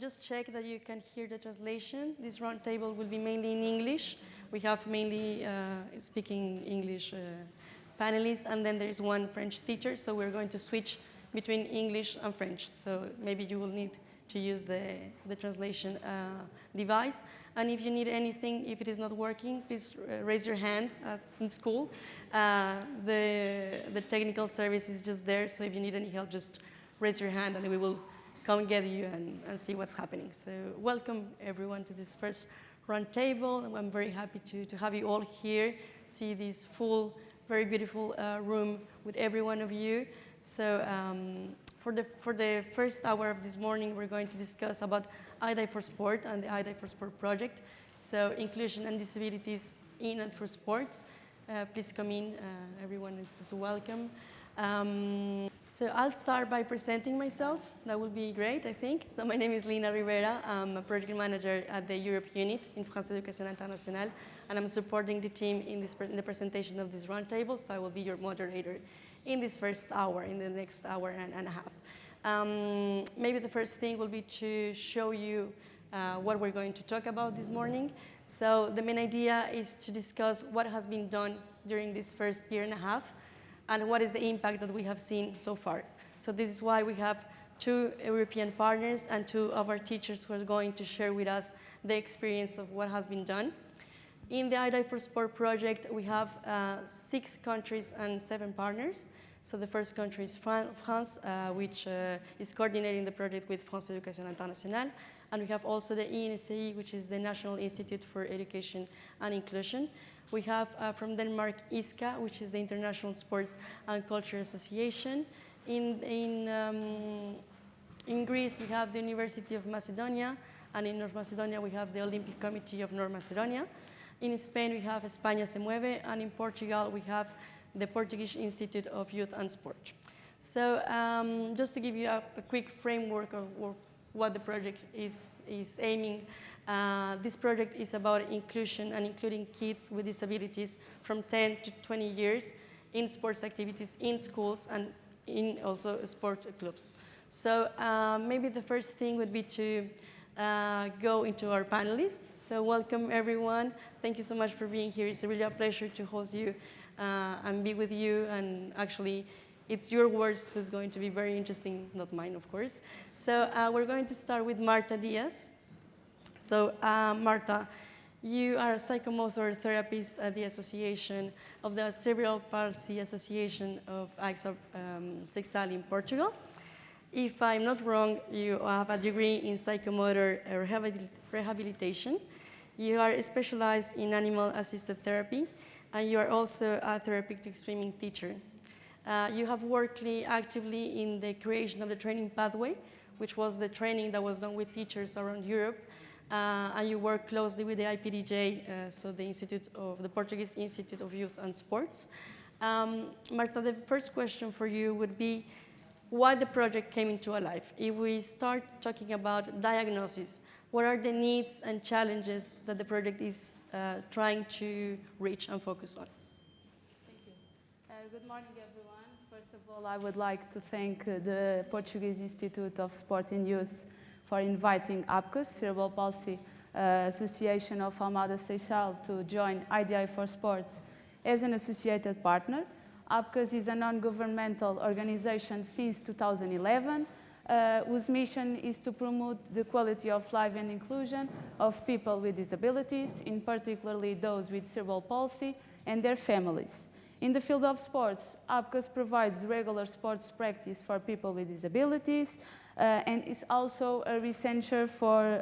just check that you can hear the translation. This roundtable will be mainly in English. We have mainly speaking English panelists, and then there is one French teacher, so we're going to switch between English and French. So maybe you will need to use the translation device. And if you need anything, if it is not working, please raise your hand in school. The technical service is just there, so if you need any help, just raise your hand and we will come get you and see what's happening. So welcome everyone to this first roundtable. I'm very happy to have you all here, see this full, very beautiful room with every one of you. So for the first hour of this morning, we're going to discuss about IDI for Sport and the IDI for Sport project. So inclusion and disabilities in and for sports. Please come in, everyone is welcome. So I'll start by presenting myself. That will be great, I think. So my name is Lina Rivera. I'm a project manager at the Europe unit in France Education International, and I'm supporting the team in the presentation of this roundtable, so I will be your moderator in this first hour, in the next hour and a half. Maybe the first thing will be to show you what we're going to talk about this morning. So the main idea is to discuss what has been done during this first year and a half, and what is the impact that we have seen so far. So this is why we have 2 European partners and 2 of our teachers who are going to share with us the experience of what has been done. In the IDI for Sport project, we have 6 countries and 7 partners. So the first country is France, which is coordinating the project with France Education International. And we have also the INSEI, which is the National Institute for Education and Inclusion. We have from Denmark, ISCA, which is the International Sports and Culture Association. In Greece, we have the University of Macedonia, and in North Macedonia, we have the Olympic Committee of North Macedonia. In Spain, we have España Se Mueve, and in Portugal, we have the Portuguese Institute of Youth and Sport. So just to give you a quick framework of what the project is aiming. This project is about inclusion and including kids with disabilities from 10 to 20 years in sports activities in schools and in also sport clubs. So maybe the first thing would be to go into our panelists. So welcome everyone. Thank you so much for being here. It's really a pleasure to host you and be with you, and actually it's your words who's going to be very interesting, not mine, of course. So we're going to start with Marta Diaz. So Marta, you are a psychomotor therapist at the Association of the Cerebral Palsy Association of AXA Texal in Portugal. If I'm not wrong, you have a degree in psychomotor rehabilitation. You are specialized in animal-assisted therapy, and you are also a therapeutic swimming teacher. You have worked actively in the creation of the training pathway, which was the training that was done with teachers around Europe. And you work closely with the IPDJ, so the Portuguese Institute of Youth and Sports. Marta, the first question for you would be why the project came into life. If we start talking about diagnosis, what are the needs and challenges that the project is trying to reach and focus on? Thank you. Good morning, everyone. First of all, I would like to thank the Portuguese Institute of Sport and Youth for inviting APCAS, Cerebral Palsy Association of Almada Seixal, to join IDI for Sport as an associated partner. APCAS is a non-governmental organization since 2011, whose mission is to promote the quality of life and inclusion of people with disabilities, in particularly those with cerebral palsy and their families. In the field of sports, APCAS provides regular sports practice for people with disabilities, and is also a research center for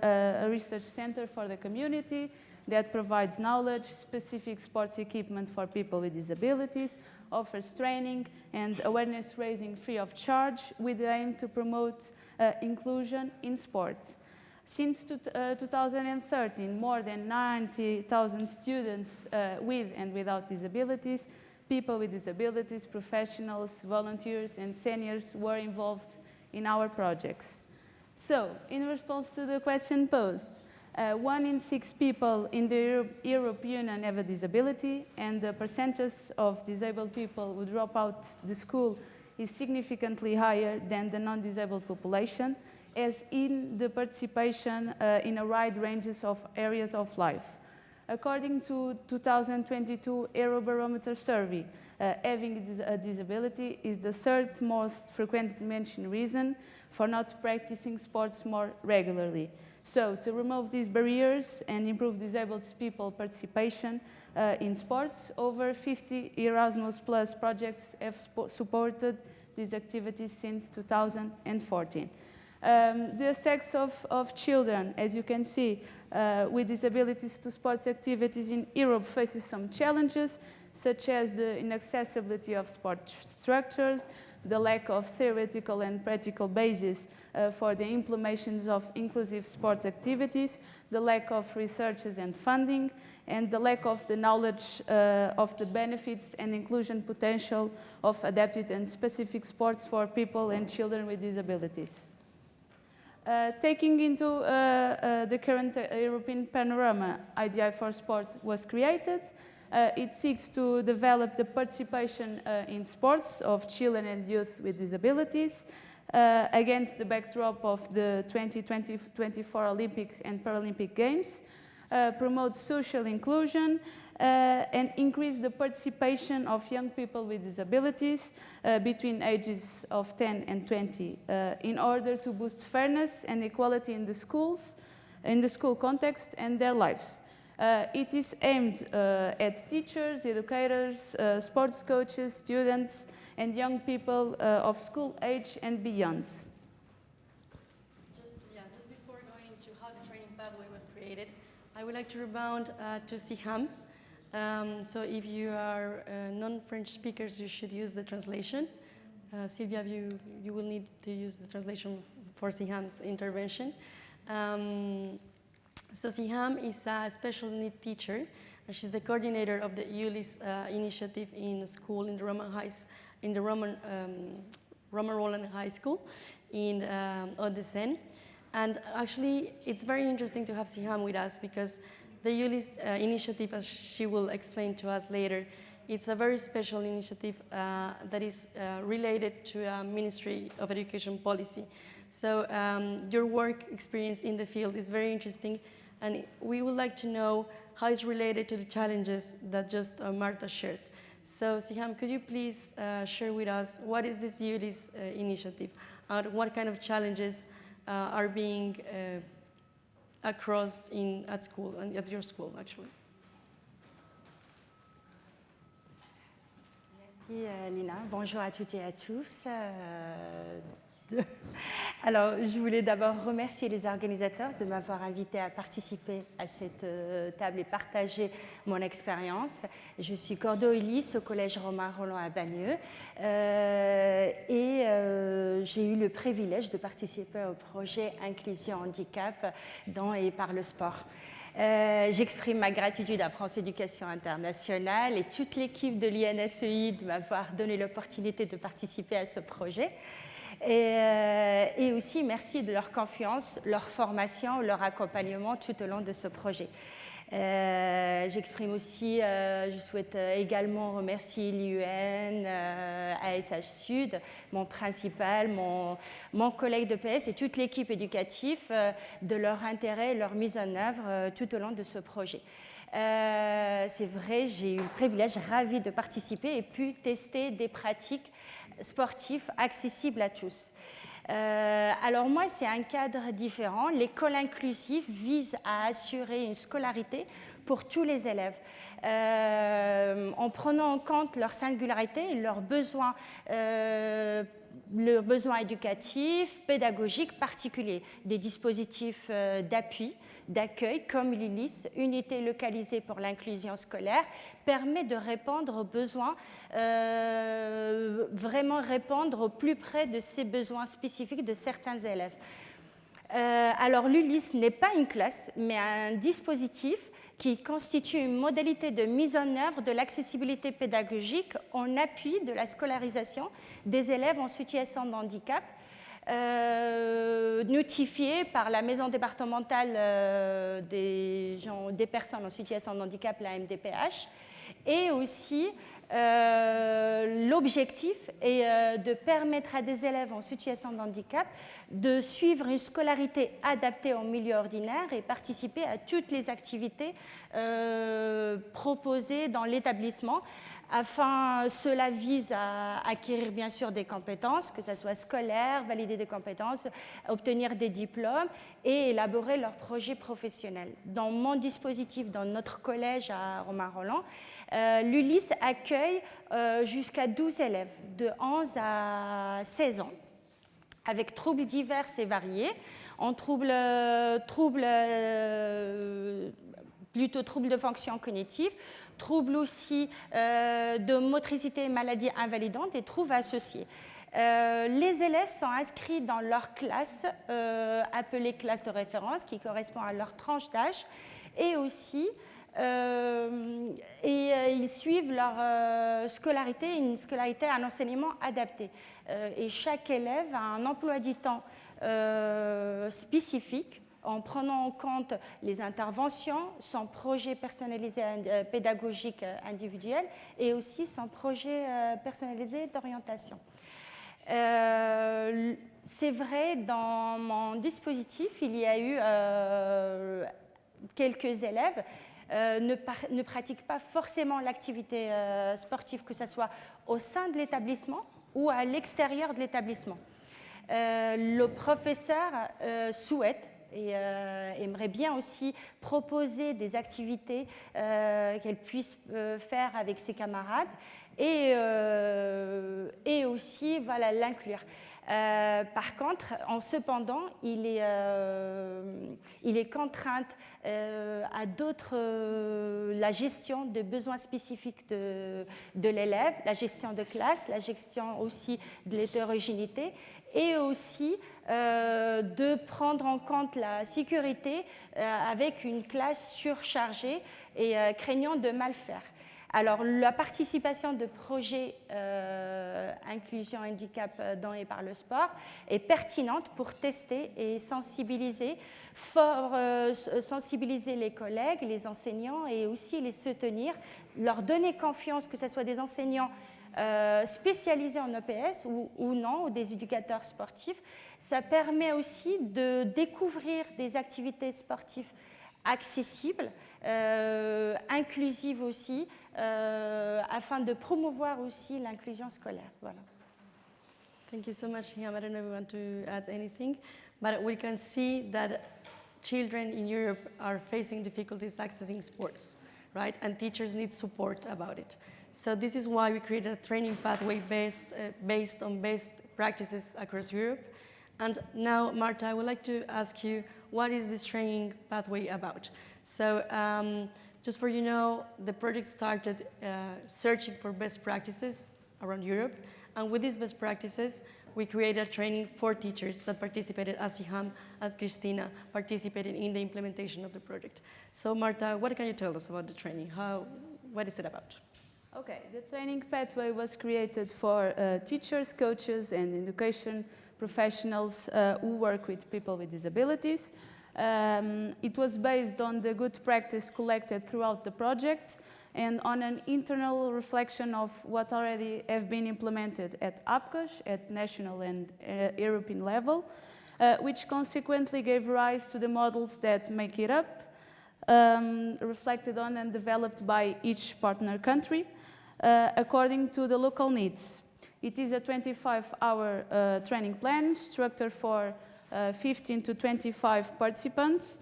the community that provides knowledge, specific sports equipment for people with disabilities, offers training and awareness raising free of charge with the aim to promote inclusion in sports. Since 2013, more than 90,000 students with and without disabilities, people with disabilities, professionals, volunteers and seniors were involved in our projects. So, in response to the question posed, 1 in 6 people in the European Union have a disability, and the percentage of disabled people who drop out the school is significantly higher than the non-disabled population. as in the participation in a wide ranges of areas of life. According to 2022 Eurobarometer survey, having a disability is the third most frequently mentioned reason for not practicing sports more regularly. So to remove these barriers and improve disabled people's participation in sports, over 50 Erasmus Plus projects have supported these activities since 2014. The sex of children, as you can see, with disabilities to sports activities in Europe faces some challenges, such as the inaccessibility of sport structures, the lack of theoretical and practical basis for the implementations of inclusive sport activities, the lack of researches and funding, and the lack of the knowledge of the benefits and inclusion potential of adapted and specific sports for people and children with disabilities. Taking into the current European panorama, IDI for Sport was created. It seeks to develop the participation in sports of children and youth with disabilities against the backdrop of the 2024 Olympic and Paralympic Games, promote social inclusion, and increase the participation of young people with disabilities between ages of 10 and 20 in order to boost fairness and equality in the schools, in the school context and their lives. It is aimed at teachers, educators, sports coaches, students, and young people of school age and beyond. Just before going into how the training pathway was created, I would like to rebound to SIHAM. So if you are non-French speakers, you should use the translation. Sylvia, you will need to use the translation for SIHAM's intervention. So SIHAM is a special need teacher, and she's the coordinator of the ULIS initiative in a school in the Roman Roland High School in Hauts-de-Seine. And actually, it's very interesting to have SIHAM with us because the ULIS initiative, as she will explain to us later, it's a very special initiative that is related to Ministry of Education policy. So your work experience in the field is very interesting, and we would like to know how it's related to the challenges that just Marta shared. So SIHAM, could you please share with us what is this ULIS initiative? What kind of challenges are being across at school, and at your school, actually? Merci Lina. Bonjour à toutes et à tous. Alors, je voulais d'abord remercier les organisateurs de m'avoir invité à participer à cette table et partager mon expérience. Je suis Cordo Ulysse au Collège Romain Rolland à Bagneux et j'ai eu le privilège de participer au projet Inclusion Handicap dans et par le sport. J'exprime ma gratitude à France Éducation Internationale et toute l'équipe de l'INSEI de m'avoir donné l'opportunité de participer à ce projet. Et aussi merci de leur confiance, leur formation, leur accompagnement tout au long de ce projet. J'exprime aussi, je souhaite également remercier l'IUN, ASH Sud, mon principal, mon collègue de PS et toute l'équipe éducative de leur intérêt et leur mise en œuvre tout au long de ce projet. C'est vrai, j'ai eu le privilège, ravie de participer et pu tester des pratiques sportives accessibles à tous. Alors moi, c'est un cadre différent. L'école inclusive vise à assurer une scolarité pour tous les élèves, en prenant en compte leur singularité et leurs besoins éducatifs, pédagogiques particuliers, des dispositifs d'appui, d'accueil comme l'ULIS, Unité localisée pour l'inclusion scolaire, permet de répondre aux besoins, vraiment répondre au plus près de ces besoins spécifiques de certains élèves. Alors l'ULIS n'est pas une classe, mais un dispositif qui constitue une modalité de mise en œuvre de l'accessibilité pédagogique en appui de la scolarisation des élèves en situation de handicap, notifiée par la Maison départementale des personnes en situation de handicap, la MDPH, et aussi l'objectif est de permettre à des élèves en situation de handicap de suivre une scolarité adaptée au milieu ordinaire et participer à toutes les activités proposées dans l'établissement. Cela vise à acquérir bien sûr des compétences, que ce soit scolaires, valider des compétences, obtenir des diplômes et élaborer leurs projets professionnels. Dans mon dispositif, dans notre collège à Romain-Rolland, l'ULIS accueille jusqu'à 12 élèves de 11 à 16 ans, avec troubles divers et variés, en troubles de fonction cognitive, troubles aussi de motricité et maladies invalidantes et troubles associés. Les élèves sont inscrits dans leur classe, appelée classe de référence, qui correspond à leur tranche d'âge, et aussi ils suivent leur scolarité, une scolarité, un enseignement adapté. Et chaque élève a un emploi du temps spécifique, en prenant en compte les interventions, son projet personnalisé pédagogique individuel et aussi son projet personnalisé d'orientation. C'est vrai, dans mon dispositif, il y a eu quelques élèves ne pratiquent pas forcément l'activité sportive, que ce soit au sein de l'établissement ou à l'extérieur de l'établissement. Le professeur souhaite et aimerait bien aussi proposer des activités qu'elle puisse faire avec ses camarades et aussi voilà, l'inclure. Par contre, cependant, il est contrainte à la gestion des besoins spécifiques de l'élève, la gestion de classe, la gestion aussi de l'hétérogénéité et aussi de prendre en compte la sécurité avec une classe surchargée et craignant de mal faire. Alors, la participation de projets inclusion handicap dans et par le sport est pertinente pour tester et sensibiliser les collègues, les enseignants et aussi les soutenir, leur donner confiance, que ce soit des enseignants spécialisés en EPS ou non, ou des éducateurs sportifs. Ça permet aussi de découvrir des activités sportives accessibles, inclusives aussi, afin de promouvoir aussi l'inclusion scolaire. Voilà. Thank you so much, Hiam. I don't know if you want to add anything, but we can see that children in Europe are facing difficulties accessing sports, right? And teachers need support about it. So this is why we created a training pathway based on best practices across Europe. And now, Marta, I would like to ask you, what is this training pathway about? So just for you know, the project started searching for best practices around Europe. And with these best practices, we created training for teachers that participated, as Hiam, as Christina, participated in the implementation of the project. So Marta, what can you tell us about the training? What is it about? Okay, the training pathway was created for teachers, coaches, and education professionals who work with people with disabilities. It was based on the good practice collected throughout the project and on an internal reflection of what already have been implemented at APCOS, at national and European level, which consequently gave rise to the models that make it up, reflected on and developed by each partner country according to the local needs. It is a 25-hour training plan structured for 15 to 25 participants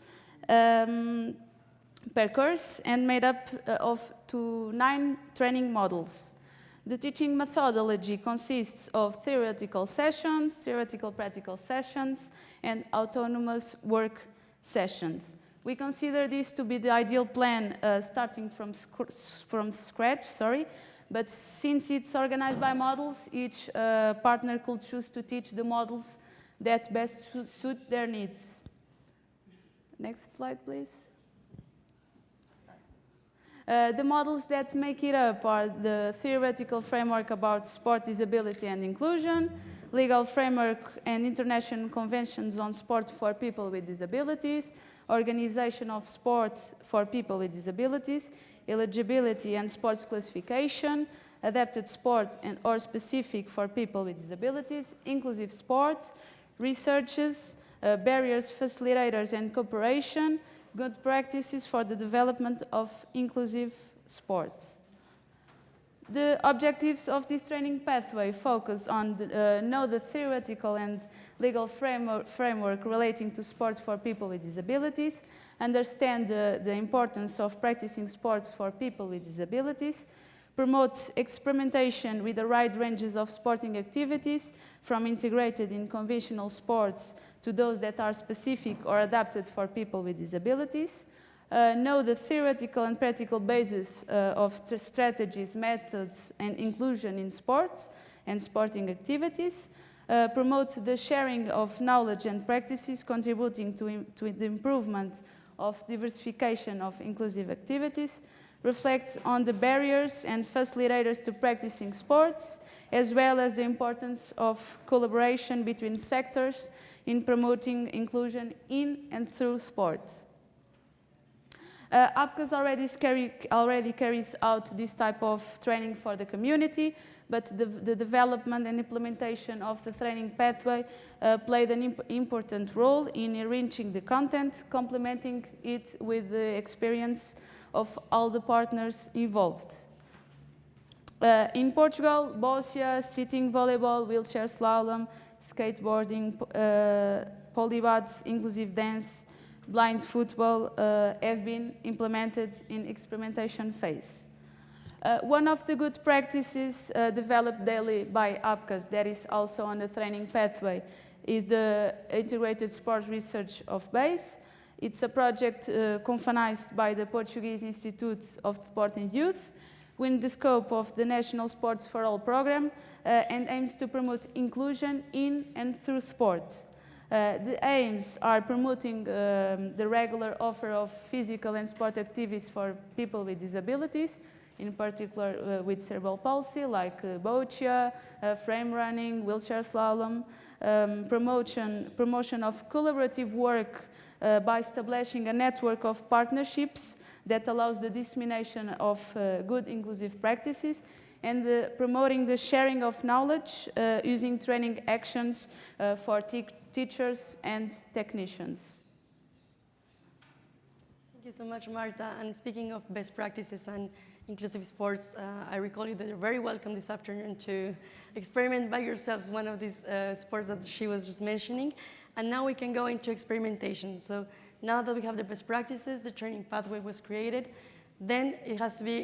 per course and made up of 9 training models. The teaching methodology consists of theoretical sessions, theoretical practical sessions, and autonomous work sessions. We consider this to be the ideal plan starting from scratch, but since it's organized by models, each partner could choose to teach the models that best suit their needs. Next slide, please. The models that make it up are the theoretical framework about sport, disability, and inclusion, legal framework and international conventions on sport for people with disabilities, organization of sports for people with disabilities, eligibility and sports classification, adapted sports and or specific for people with disabilities, inclusive sports, researches, barriers, facilitators, and cooperation, good practices for the development of inclusive sports. The objectives of this training pathway focus on know the theoretical and legal framework relating to sports for people with disabilities, understand the importance of practicing sports for people with disabilities, promotes experimentation with the wide ranges of sporting activities, from integrated in conventional sports to those that are specific or adapted for people with disabilities, know the theoretical and practical basis of strategies, methods, and inclusion in sports and sporting activities, promote the sharing of knowledge and practices contributing to the improvement of diversification of inclusive activities, reflect on the barriers and facilitators to practicing sports, as well as the importance of collaboration between sectors in promoting inclusion in and through sports. APCAS already carries out this type of training for the community, but the development and implementation of the training pathway played an important role in enriching the content, complementing it with the experience of all the partners involved. In Portugal, boccia, sitting volleyball, wheelchair slalom, skateboarding, polybads, inclusive dance, blind football have been implemented in experimentation phase. One of the good practices developed daily by APCAS that is also on the training pathway is the Integrated Sport Research of BASE. It's a project co-financed by the Portuguese Institute of Sport and Youth within the scope of the National Sports for All program and aims to promote inclusion in and through sport. The aims are promoting the regular offer of physical and sport activities for people with disabilities, in particular with cerebral palsy, like boccia, frame running, wheelchair slalom, promotion of collaborative work by establishing a network of partnerships that allows the dissemination of good inclusive practices, and promoting the sharing of knowledge using training actions for teachers and technicians. Thank you so much, Marta. And speaking of best practices and inclusive sports, I recall you that you're very welcome this afternoon to experiment by yourselves one of these sports that she was just mentioning. And now we can go into experimentation. So now that we have the best practices, the training pathway was created, then it has to be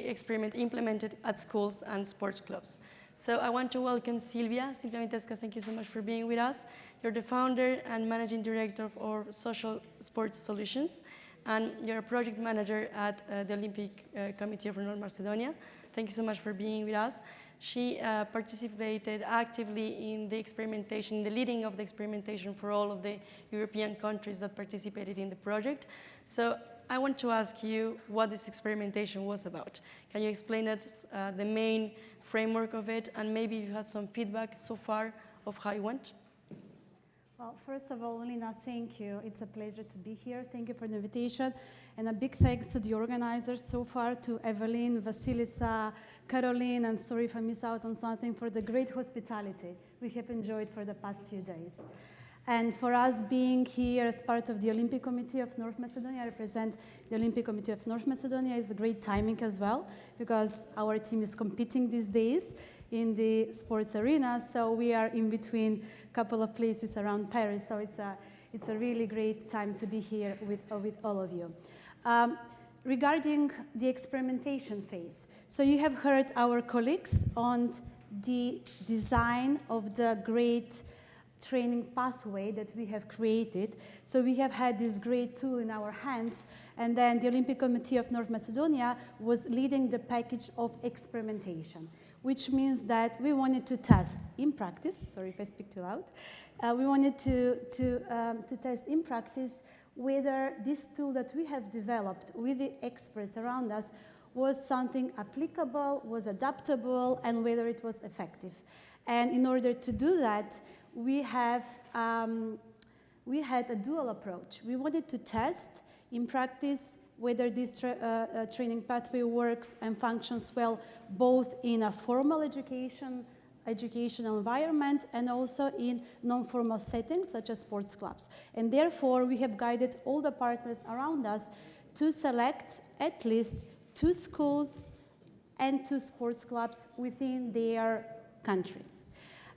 implemented at schools and sports clubs. So I want to welcome Silvia. Silvia Mitesca, thank you so much for being with us. You're the founder and managing director of our Social Sports Solutions, and you're a project manager at the Olympic Committee of North Macedonia. Thank you so much for being with us. She participated actively in the experimentation, the leading of the experimentation for all of the European countries that participated in the project. So I want to ask you what this experimentation was about. Can you explain us the main framework of it, and maybe you had some feedback so far of how it went? Well, first of all, Lina, thank you. It's a pleasure to be here. Thank you for the invitation. And a big thanks to the organizers so far, to Evelyn, Vasilisa, Caroline, I'm sorry if I miss out on something, for the great hospitality we have enjoyed for the past few days. And for us being here as part of the Olympic Committee of North Macedonia, I represent the Olympic Committee of North Macedonia. It's a great timing as well, because our team is competing these days in the sports arena, so we are in between a couple of places around Paris, so it's a really great time to be here with all of you. Regarding the experimentation phase, so you have heard our colleagues on the design of the great training pathway that we have created. So we have had this great tool in our hands, and then the Olympic Committee of North Macedonia was leading the package of experimentation, which means that we wanted to test in practice, sorry if I speak too loud, we wanted to test in practice whether this tool that we have developed with the experts around us was something applicable, was adaptable, and whether it was effective. And in order to do that, we had a dual approach. We wanted to test in practice whether this training pathway works and functions well both in a formal education educational environment and also in non-formal settings such as sports clubs. And therefore, we have guided all the partners around us to select at least 2 schools and 2 sports clubs within their countries.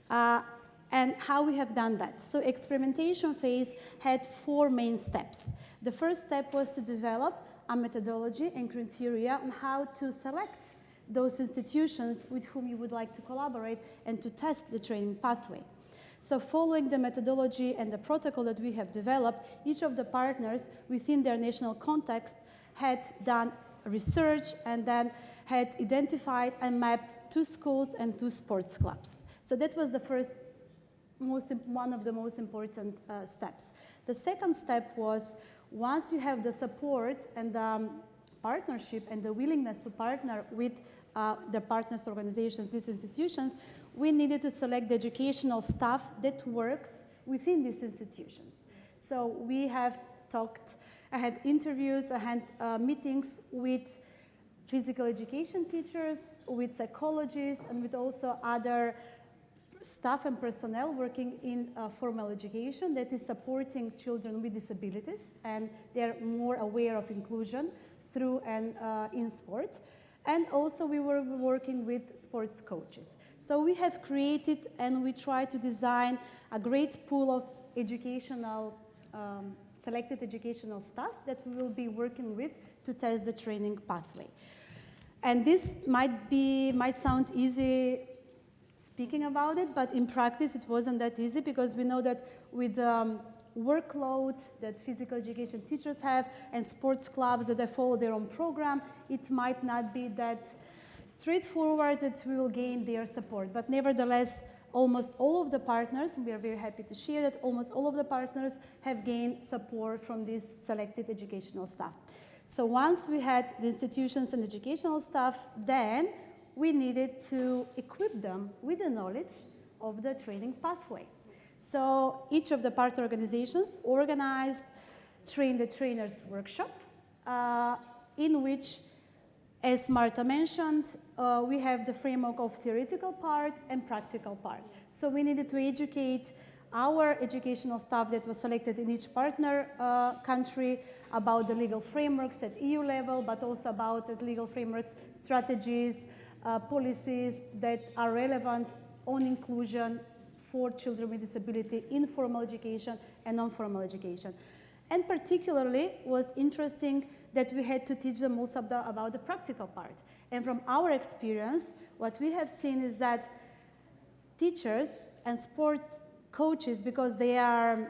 And how we have done that. So experimentation phase had 4 main steps. The first step was to develop a methodology and criteria on how to select those institutions with whom you would like to collaborate and to test the training pathway. So following the methodology and the protocol that we have developed, each of the partners within their national context had done research and then had identified and mapped 2 schools and 2 sports clubs. So that was the first, one of the most important steps. The second step was, once you have the support and the partnership and the willingness to partner with the partners organizations, these institutions, we needed to select the educational staff that works within these institutions. So we have talked, I had interviews, I had meetings with physical education teachers, with psychologists, and with also other staff and personnel working in formal education that is supporting children with disabilities, and they're more aware of inclusion through and in sport. And also we were working with sports coaches. So we have created and we try to design a great pool of educational, selected educational staff that we will be working with to test the training pathway. And this might sound easy speaking about it, but in practice it wasn't that easy, because we know that with workload that physical education teachers have and sports clubs that they follow their own program, it might not be that straightforward that we will gain their support. But nevertheless, almost all of the partners, we are very happy to share that almost all of the partners have gained support from this selected educational staff. So once we had the institutions and educational staff, then we needed to equip them with the knowledge of the training pathway. So each of the partner organizations organized Train the Trainers workshop, in which, as Marta mentioned, we have the framework of theoretical part and practical part. So we needed to educate our educational staff that was selected in each partner country about the legal frameworks at EU level, but also about the legal frameworks, strategies, policies that are relevant on inclusion for children with disability in formal education and non-formal education. And particularly was interesting that we had to teach them also about the practical part. And from our experience, what we have seen is that teachers and sports coaches, because they are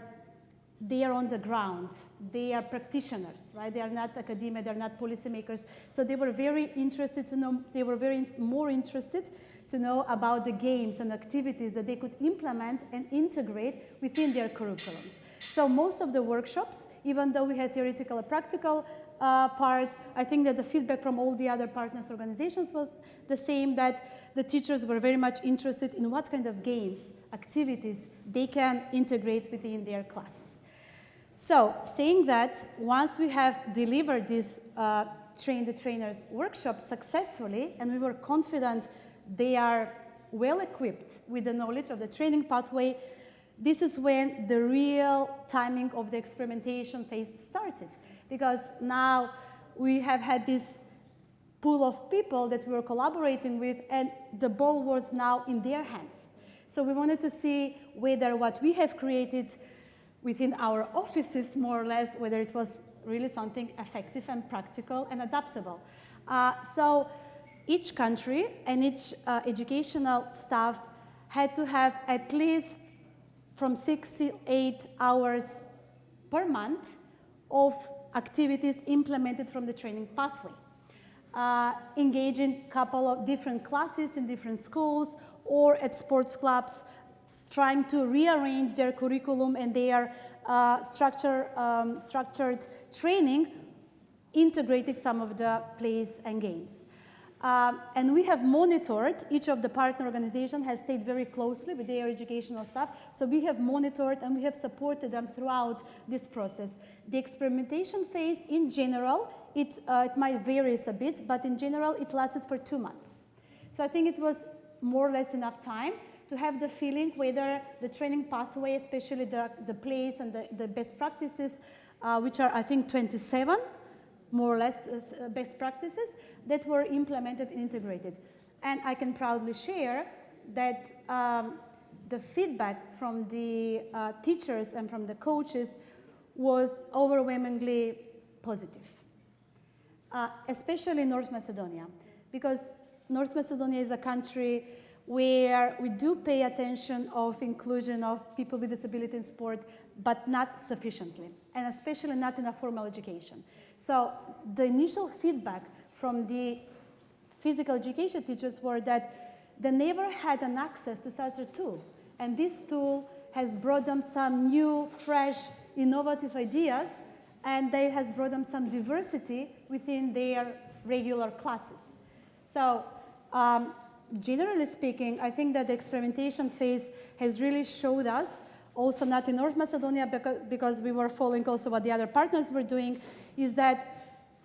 on the ground, they are practitioners, right? They are not academia, they're not policymakers. So they were very interested to know, they were more interested to know about the games and activities that they could implement and integrate within their curriculums. So most of the workshops, even though we had theoretical and practical part, I think that the feedback from all the other partners organizations was the same, that the teachers were very much interested in what kind of games, activities they can integrate within their classes. So saying that, once we have delivered this Train the Trainers workshop successfully, and we were confident they are well equipped with the knowledge of the training pathway, this is when the real timing of the experimentation phase started. Because now we have had this pool of people that we were collaborating with, and the ball was now in their hands. So we wanted to see whether what we have created within our offices, more or less, whether it was really something effective and practical and adaptable. So each country and each educational staff had to have at least from 6 to 8 hours per month of activities implemented from the training pathway. Engage in a couple of different classes in different schools or at sports clubs, trying to rearrange their curriculum and their structured training, integrating some of the plays and games. And we have monitored, each of the partner organizations has stayed very closely with their educational staff, so we have monitored and we have supported them throughout this process. The experimentation phase, in general, it might vary a bit, but in general, it lasted for 2 months. So I think it was more or less enough time to have the feeling whether the training pathway, especially the plays and the best practices, which are, I think, 27, more or less best practices, that were implemented and integrated. And I can proudly share that the feedback from the teachers and from the coaches was overwhelmingly positive, especially in North Macedonia, because North Macedonia is a country where we do pay attention of inclusion of people with disability in sport, but not sufficiently, and especially not in a formal education. So the initial feedback from the physical education teachers were that they never had an access to such a tool. And this tool has brought them some new, fresh, innovative ideas, and they has brought them some diversity within their regular classes. So generally speaking, I think that the experimentation phase has really showed us, also not in North Macedonia, because we were following also what the other partners were doing, is that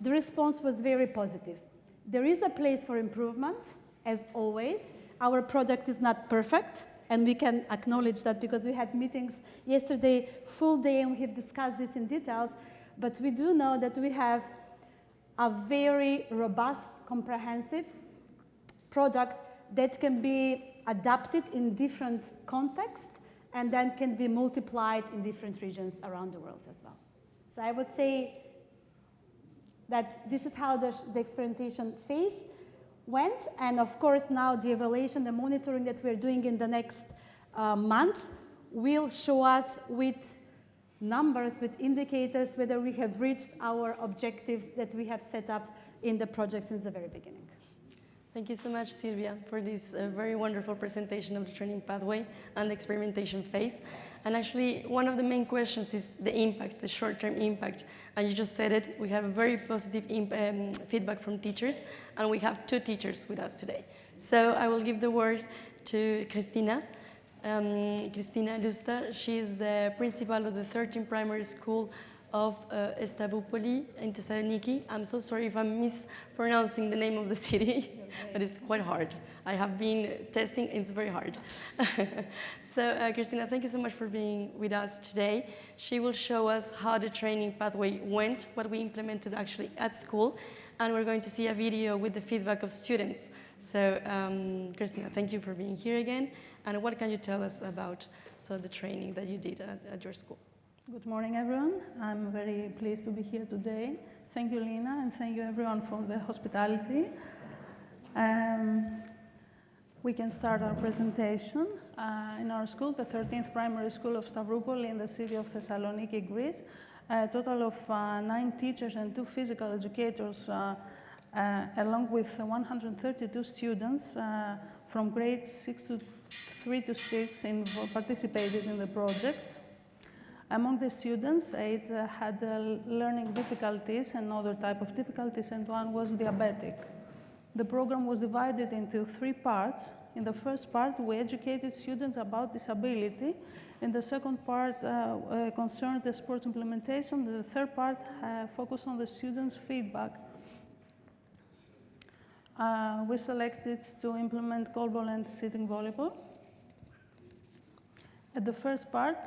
the response was very positive. There is a place for improvement, as always. Our project is not perfect, and we can acknowledge that because we had meetings yesterday, full day, and we have discussed this in details. But we do know that we have a very robust, comprehensive product that can be adapted in different contexts and then can be multiplied in different regions around the world as well. So I would say that this is how the experimentation phase went. And of course, now the evaluation, the monitoring that we're doing in the next months will show us with numbers, with indicators, whether we have reached our objectives that we have set up in the project since the very beginning. Thank you so much, Silvia, for this very wonderful presentation of the training pathway and the experimentation phase. And actually, one of the main questions is the impact, the short-term impact. And you just said it, we have a very positive feedback from teachers, and we have 2 teachers with us today. So I will give the word to Christina. Christina Lusta, she is the principal of the 13th primary school of Stavroupoli in Thessaloniki. I'm so sorry if I'm mispronouncing the name of the city, but it's quite hard. I have been testing, it's very hard. So Christina, thank you so much for being with us today. She will show us how the training pathway went, what we implemented actually at school, and we're going to see a video with the feedback of students. So Christina, thank you for being here again. And what can you tell us about the training that you did at your school? Good morning, everyone. I'm very pleased to be here today. Thank you, Lina, and thank you, everyone, for the hospitality. We can start our presentation. In our school, the 13th primary school of Stavroupoli in the city of Thessaloniki, Greece, a total of 9 teachers and 2 physical educators, along with 132 students from grades 3 to 6 participated in the project. Among the students, 8 had learning difficulties and other type of difficulties, and 1 was diabetic. The program was divided into 3 parts. In the first part, we educated students about disability. In the second part, concerned the sports implementation. The third part focused on the students' feedback. We selected to implement goalball and sitting volleyball. At the first part,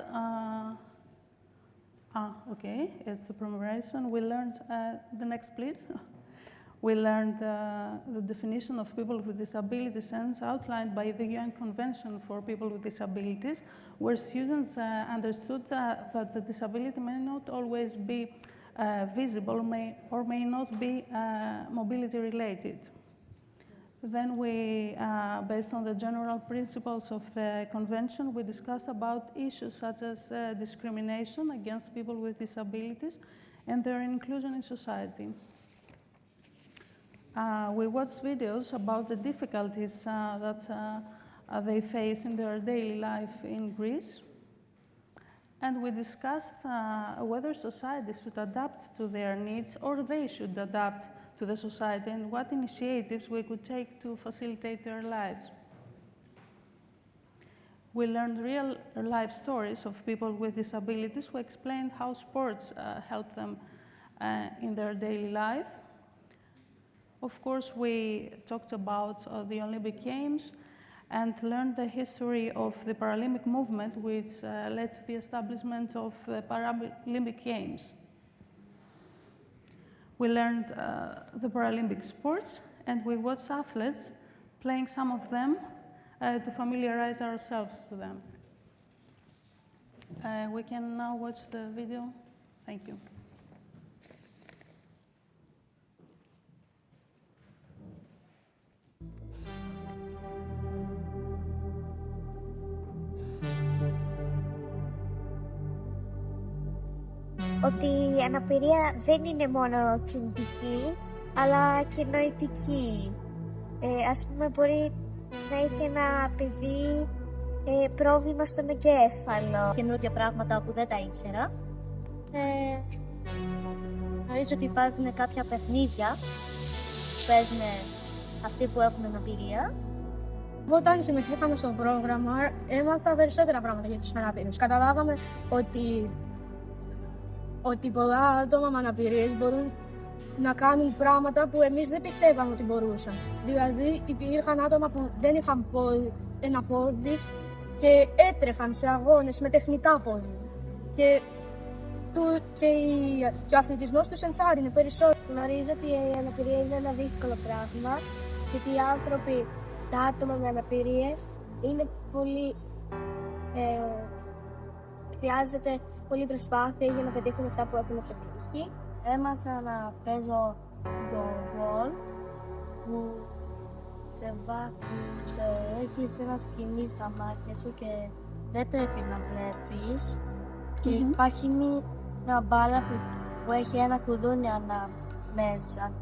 okay, it's a preparation. We learned, the next please. We learned the definition of people with disabilities as outlined by the UN Convention for People with Disabilities, where students understood that the disability may not always be visible or may not be mobility related. Then we, based on the general principles of the convention, we discussed about issues such as discrimination against people with disabilities and their inclusion in society. We watched videos about the difficulties that they face in their daily life in Greece. And we discussed whether society should adapt to their needs or they should adapt to the society, and what initiatives we could take to facilitate their lives. We learned real life stories of people with disabilities who explained how sports help them in their daily life. Of course, we talked about the Olympic Games and learned the history of the Paralympic movement, which led to the establishment of the Paralympic Games. We learned the Paralympic sports, and we watched athletes playing some of them to familiarize ourselves to them. We can now watch the video. Thank you. Ότι η αναπηρία δεν είναι μόνο κινητική, αλλά και νοητική. Ας πούμε, μπορεί να έχει ένα παιδί πρόβλημα στον εγκέφαλο. Καινούργια πράγματα που δεν τα ήξερα. Νομίζω ότι υπάρχουν κάποια παιχνίδια που παίζουν αυτοί που έχουν αναπηρία. Όταν συμμετείχαμε στο πρόγραμμα, έμαθα περισσότερα πράγματα για τους αναπήρους. Καταλάβαμε ότι πολλά άτομα με αναπηρίες μπορούν να κάνουν πράγματα που εμείς δεν πιστεύαμε ότι μπορούσαν. Δηλαδή, υπήρχαν άτομα που δεν είχαν ένα πόδι και έτρεφαν σε αγώνες με τεχνητά πόδια. Και ο αθλητισμός τους ενθάρρυνε περισσότερο. Γνωρίζω ότι η αναπηρία είναι ένα δύσκολο πράγμα, γιατί οι άνθρωποι, τα άτομα με αναπηρίες, είναι πολύ... χρειάζεται πολύ προσπάθεια για να πετύχουν αυτά που έχουν πετύχει. Έμαθα να παίζω το γκολ που έχεις ένα σκηνή στα μάτια σου και δεν πρέπει να βλέπεις. Και υπάρχει μια μπάλα που έχει ένα κουδούνι μέσα.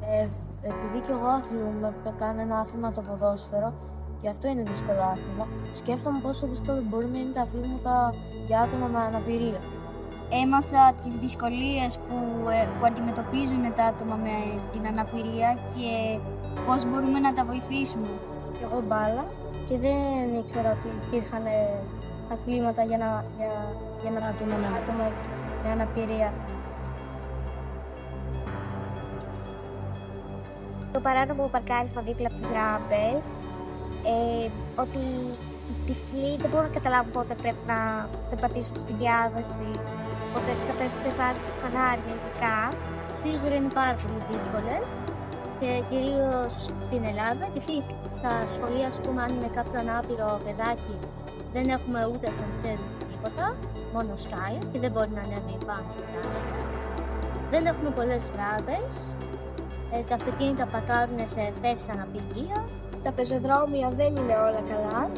Επειδή και εγώ αθλούμαι, κάνω ένα άθλημα το ποδόσφαιρο, γι' αυτό είναι δύσκολο άθλημα. Σκέφτομαι πόσο δύσκολο μπορεί να είναι τα αθλήματα για άτομα με αναπηρία. Έμαθα τις δυσκολίες που αντιμετωπίζουν τα άτομα με την αναπηρία και πώς μπορούμε να τα βοηθήσουμε. Εγώ μπάλα και δεν ήξερα ότι υπήρχαν αθλήματα για να άτομα με αναπηρία. Το παράνομο παρκάρισμα δίπλα από τις ράμπες, ότι οι τυφλοί δεν μπορούν να καταλάβουν πότε πρέπει να περπατήσουν στη διάδραση, οπότε θα πρέπει να υπάρχουν φανάρια ειδικά. Σίγουρα είναι πάρα πολύ δύσκολες και κυρίως στην Ελλάδα, γιατί στα σχολεία, ας πούμε, αν είναι κάποιο ανάπηρο παιδάκι, δεν έχουμε ούτε σανσέρ τίποτα, μόνο σκάλες και δεν μπορεί να ανέβει πάνω στη τάση. Δεν έχουμε πολλές ράμπες, τα αυτοκίνητα παρκάρουν σε θέσεις αναπηρία. Τα πεζοδρόμια δεν είναι όλα καλά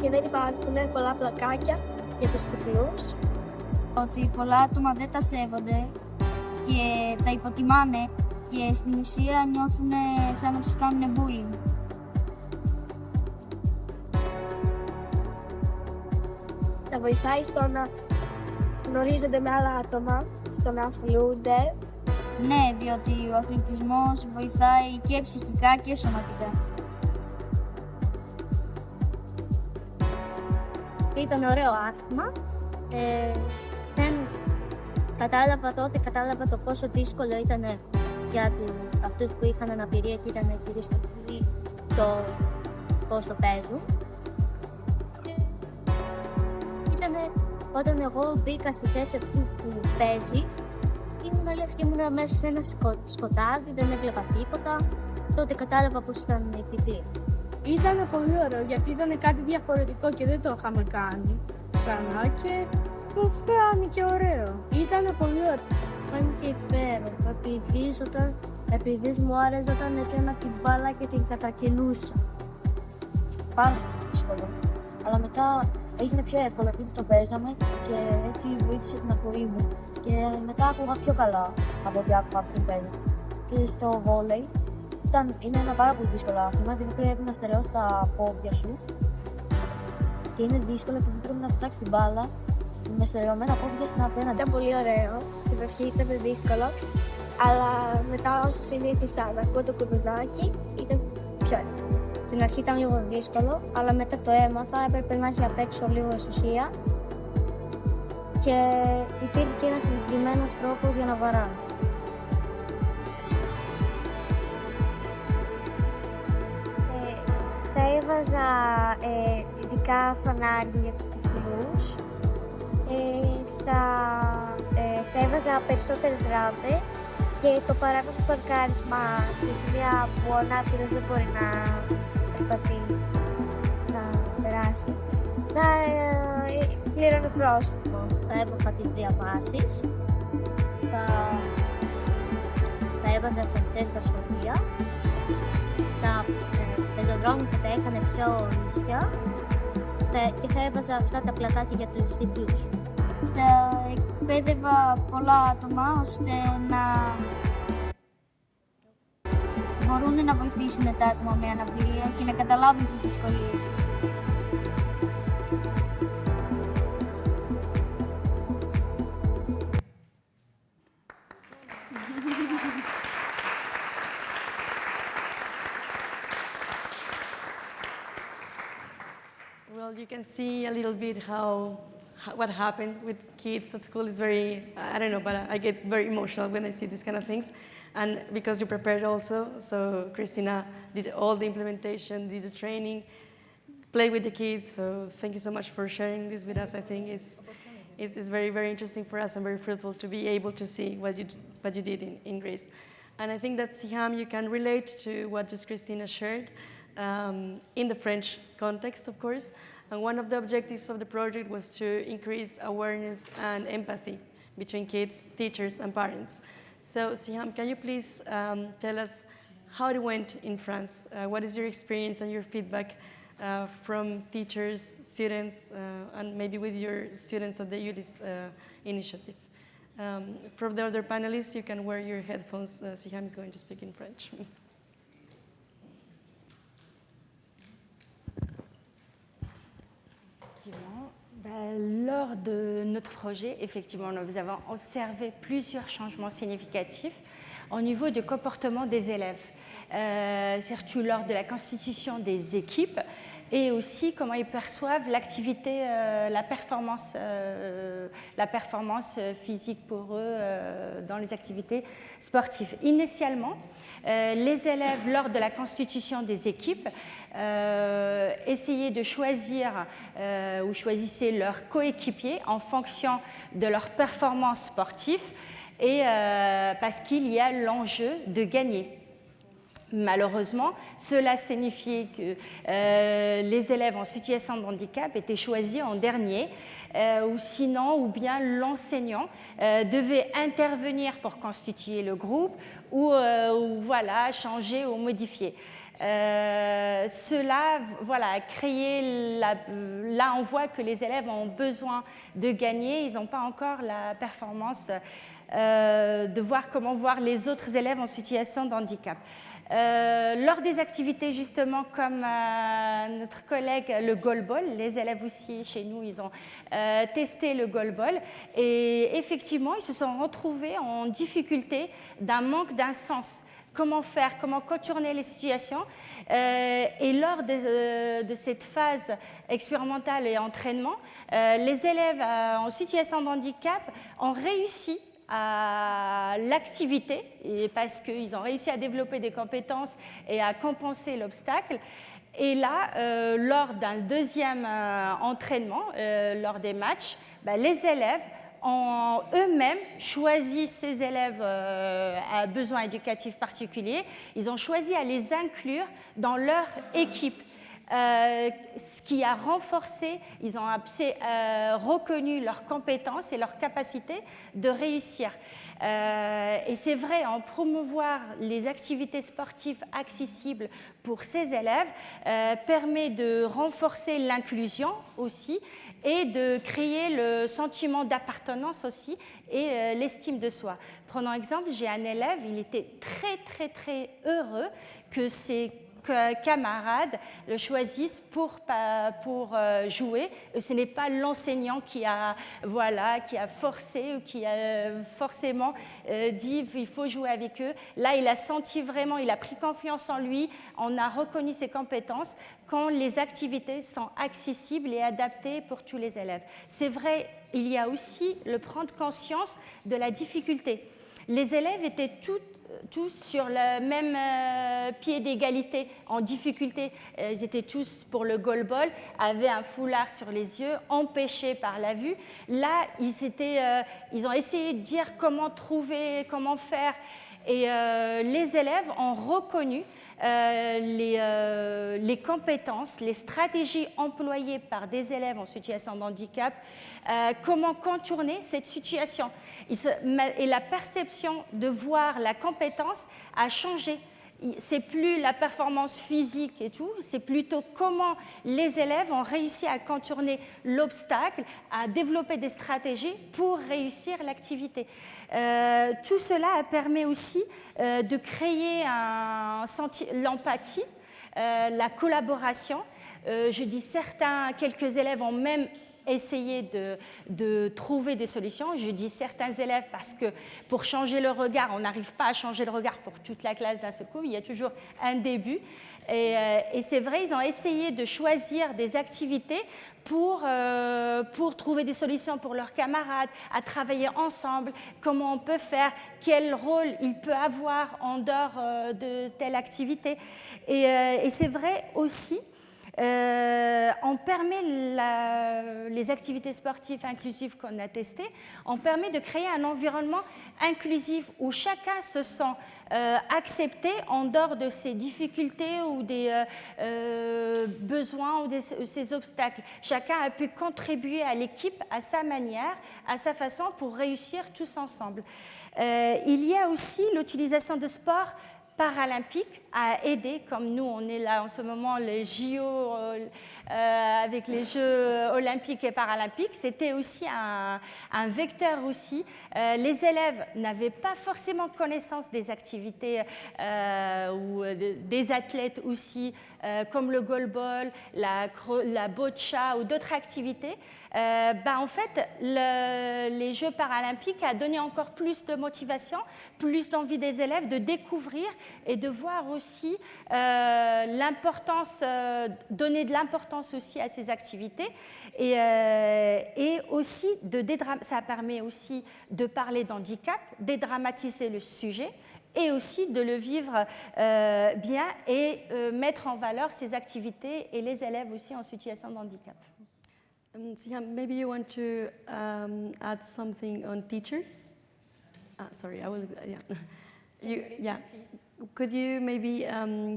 και δεν υπάρχουν πολλά πλακάκια για τους τυφλούς. Ότι πολλά άτομα δεν τα σέβονται και τα υποτιμάνε και στην ουσία νιώθουν σαν να τους κάνουν bullying. Τα βοηθάει στο να γνωρίζονται με άλλα άτομα, στο να αθλούνται. Ναι, διότι ο αθλητισμός βοηθάει και ψυχικά και σωματικά. Ήταν ωραίο άθλημα. Κατάλαβα το πόσο δύσκολο ήταν για αυτούς που είχαν αναπηρία και ήταν κυρίως το πώς το παίζουν. Όταν εγώ μπήκα στη θέση αυτού που παίζει, ήμουν λες και ήμουν μέσα σε ένα σκοτάδι, δεν έβλεπα τίποτα. Τότε κατάλαβα πως ήταν τυφλή. Ήταν πολύ ωραίο γιατί ήταν κάτι διαφορετικό και δεν το είχαμε κάνει ξανά και μου φάνηκε ωραίο. Ήταν πολύ ωραίο. Φάνηκε υπέροχο, επειδή μου άρεσε όταν έκανα την μπάλα και την κατακινούσα. Πάρα πολύ δύσκολο. Αλλά μετά έγινε πιο εύκολο επειδή το παίζαμε και έτσι βοήθησε την ακοή μου. Και μετά άκουγα πιο καλά από ό,τι άκουγα πριν παίζα. Και στο βόλεϊ είναι ένα πάρα πολύ δύσκολο άθλημα επειδή πρέπει να στερεώσεις τα πόδια σου. Και είναι δύσκολο επειδή πρέπει να φτιάξεις την μπάλα με στερεωμένα πόδια στην απέναντι. Ήταν πολύ ωραίο. Στην αρχή ήταν δύσκολο, αλλά μετά όσο συνήθισα να ακούω το κουδουνάκι, ήταν πιο εύκολο. Στην αρχή ήταν λίγο δύσκολο, αλλά μετά το έμαθα, έπρεπε να έχει απ' έξω λίγο ησυχία και υπήρχε και ένας συγκεκριμένος τρόπος για να βαράνε. θα έβαζα ειδικά φανάρια για τους τυφλούς. Θα έβαζα περισσότερες ράμπες και το παράνομο παρκάρισμα σε σημεία που ο ανάπηρος δεν μπορεί να περπατήσει, να περάσει. Να πληρώνει πρόστιμο. Θα έβαφα τις διαβάσεις, θα έβαζα σενσές στα σχολεία, τα πεζοδρόμια θα τα έκανε πιο ίσια και θα έβαζα αυτά τα πλακάκια για τους τυφλούς. Θα εκπαίδευα πολλά άτομα ώστε να μπορούν να βοηθήσουν τα άτομα με αναπηρία και να καταλάβουν τις δυσκολίες. Well, you can see a little bit what happened with kids at school is very, I don't know, but I get very emotional when I see these kind of things. And because you prepared also, so Christina did all the implementation, did the training, played with the kids. So thank you so much for sharing this with us. I think it's very, very interesting for us and very fruitful to be able to see what you did in Greece. And I think that Siham, you can relate to what just Christina shared in the French context, of course. And one of the objectives of the project was to increase awareness and empathy between kids, teachers, and parents. So, Siham, can you please tell us how it went in France? What is your experience and your feedback from teachers, students, and maybe with your students of the ULIS initiative? For the other panelists, you can wear your headphones. Siham is going to speak in French. Lors de notre projet, effectivement, nous avons observé plusieurs changements significatifs au niveau du comportement des élèves, surtout lors de la constitution des équipes et aussi comment ils perçoivent l'activité, la performance physique pour eux dans les activités sportives. Initialement, les élèves, lors de la constitution des équipes, essayaient de choisir ou choisissaient leur coéquipier en fonction de leur performance sportive et parce qu'il y a l'enjeu de gagner. Malheureusement, cela signifiait que les élèves en situation de handicap étaient choisis en dernier ou bien l'enseignant devait intervenir pour constituer le groupe ou voilà, changer ou modifier. Cela a créé, là on voit que les élèves ont besoin de gagner, ils n'ont pas encore la performance de voir comment voir les autres élèves en situation de handicap. Lors des activités justement comme notre collègue le goalball, les élèves aussi chez nous ils ont testé le goalball et effectivement ils se sont retrouvés en difficulté d'un manque d'un sens. Comment faire, comment contourner les situations et lors de cette phase expérimentale et entraînement, les élèves en situation de handicap ont réussi à l'activité parce qu'ils ont réussi à développer des compétences et à compenser l'obstacle. Et là, lors d'un deuxième entraînement, lors des matchs, les élèves ont eux-mêmes choisi ces élèves à besoins éducatifs particuliers. Ils ont choisi à les inclure dans leur équipe. Ce qui a renforcé, ils ont reconnu leurs compétences et leur capacité de réussir. Et c'est vrai, en promouvoir les activités sportives accessibles pour ces élèves permet de renforcer l'inclusion aussi et de créer le sentiment d'appartenance aussi et l'estime de soi. Prenons exemple, j'ai un élève, il était très heureux que ses camarades le choisissent pour jouer. Ce n'est pas l'enseignant qui a forcé ou qui a forcément dit il faut jouer avec eux. Là, il a senti vraiment, il a pris confiance en lui, on a reconnu ses compétences quand les activités sont accessibles et adaptées pour tous les élèves. C'est vrai, il y a aussi le prendre conscience de la difficulté. Les élèves étaient tous tous sur le même pied d'égalité en difficulté. Ils étaient tous pour le goalball, avaient un foulard sur les yeux, empêchés par la vue. Là, ils ont essayé de dire comment trouver, comment faire. Et les élèves ont reconnu les compétences, les stratégies employées par des élèves en situation de handicap, comment contourner cette situation. Et la perception de voir la compétence a changé. C'est plus la performance physique et tout, c'est plutôt comment les élèves ont réussi à contourner l'obstacle, à développer des stratégies pour réussir l'activité. Tout cela permet aussi de créer l'empathie, la collaboration. Je dis quelques élèves ont même essayé de trouver des solutions. Je dis certains élèves parce que pour changer le regard, on n'arrive pas à changer le regard pour toute la classe d'un seul coup. Il y a toujours un début. Et c'est vrai, ils ont essayé de choisir des activités pour trouver des solutions pour leurs camarades, à travailler ensemble, comment on peut faire, quel rôle il peut avoir en dehors de telle activité. Et c'est vrai aussi, on permet les activités sportives inclusives qu'on a testées, on permet de créer un environnement inclusif où chacun se sent accepté en dehors de ses difficultés ou des besoins ou de ses obstacles. Chacun a pu contribuer à l'équipe à sa manière, à sa façon pour réussir tous ensemble. Il y a aussi l'utilisation de sport paralympique à aider, comme nous on est là en ce moment, les JO avec les Jeux olympiques et paralympiques, c'était aussi un vecteur aussi. Les élèves n'avaient pas forcément connaissance des activités ou des athlètes aussi, comme le goalball, la boccia ou d'autres activités. En fait, les Jeux paralympiques a donné encore plus de motivation, plus d'envie des élèves de découvrir et de voir aussi l'importance, donner de l'importance aussi à ces activités. Et aussi, ça permet aussi de parler d'handicap, dédramatiser le sujet et aussi de le vivre bien et mettre en valeur ces activités et les élèves aussi en situation de handicap. Siham, maybe you want to add something on teachers? Sorry, I will. Yeah. Could you maybe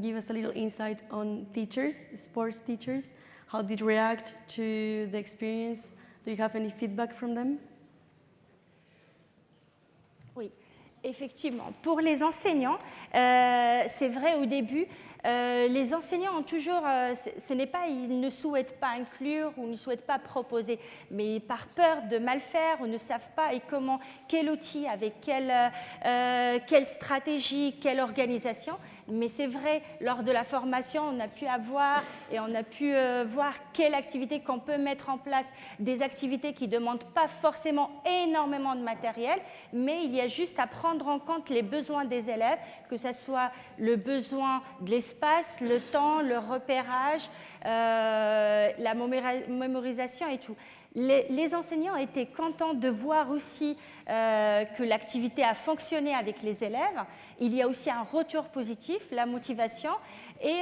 give us a little insight on teachers, sports teachers? How did they react to the experience? Do you have any feedback from them? Oui, effectivement. Pour les enseignants, c'est vrai au début. Les enseignants ont toujours, ils ne souhaitent pas inclure ou ne souhaitent pas proposer, mais par peur de mal faire ou ne savent pas et comment, quel outil, avec quelle stratégie, quelle organisation. Mais c'est vrai, lors de la formation, on a pu avoir et on a pu voir quelle activité qu'on peut mettre en place, des activités qui ne demandent pas forcément énormément de matériel, mais il y a juste à prendre en compte les besoins des élèves, que ce soit le besoin de l'espace, le temps, le repérage, la mémorisation et tout. Les enseignants étaient contents de voir aussi que l'activité a fonctionné avec les élèves. Il y a aussi un retour positif, la motivation, et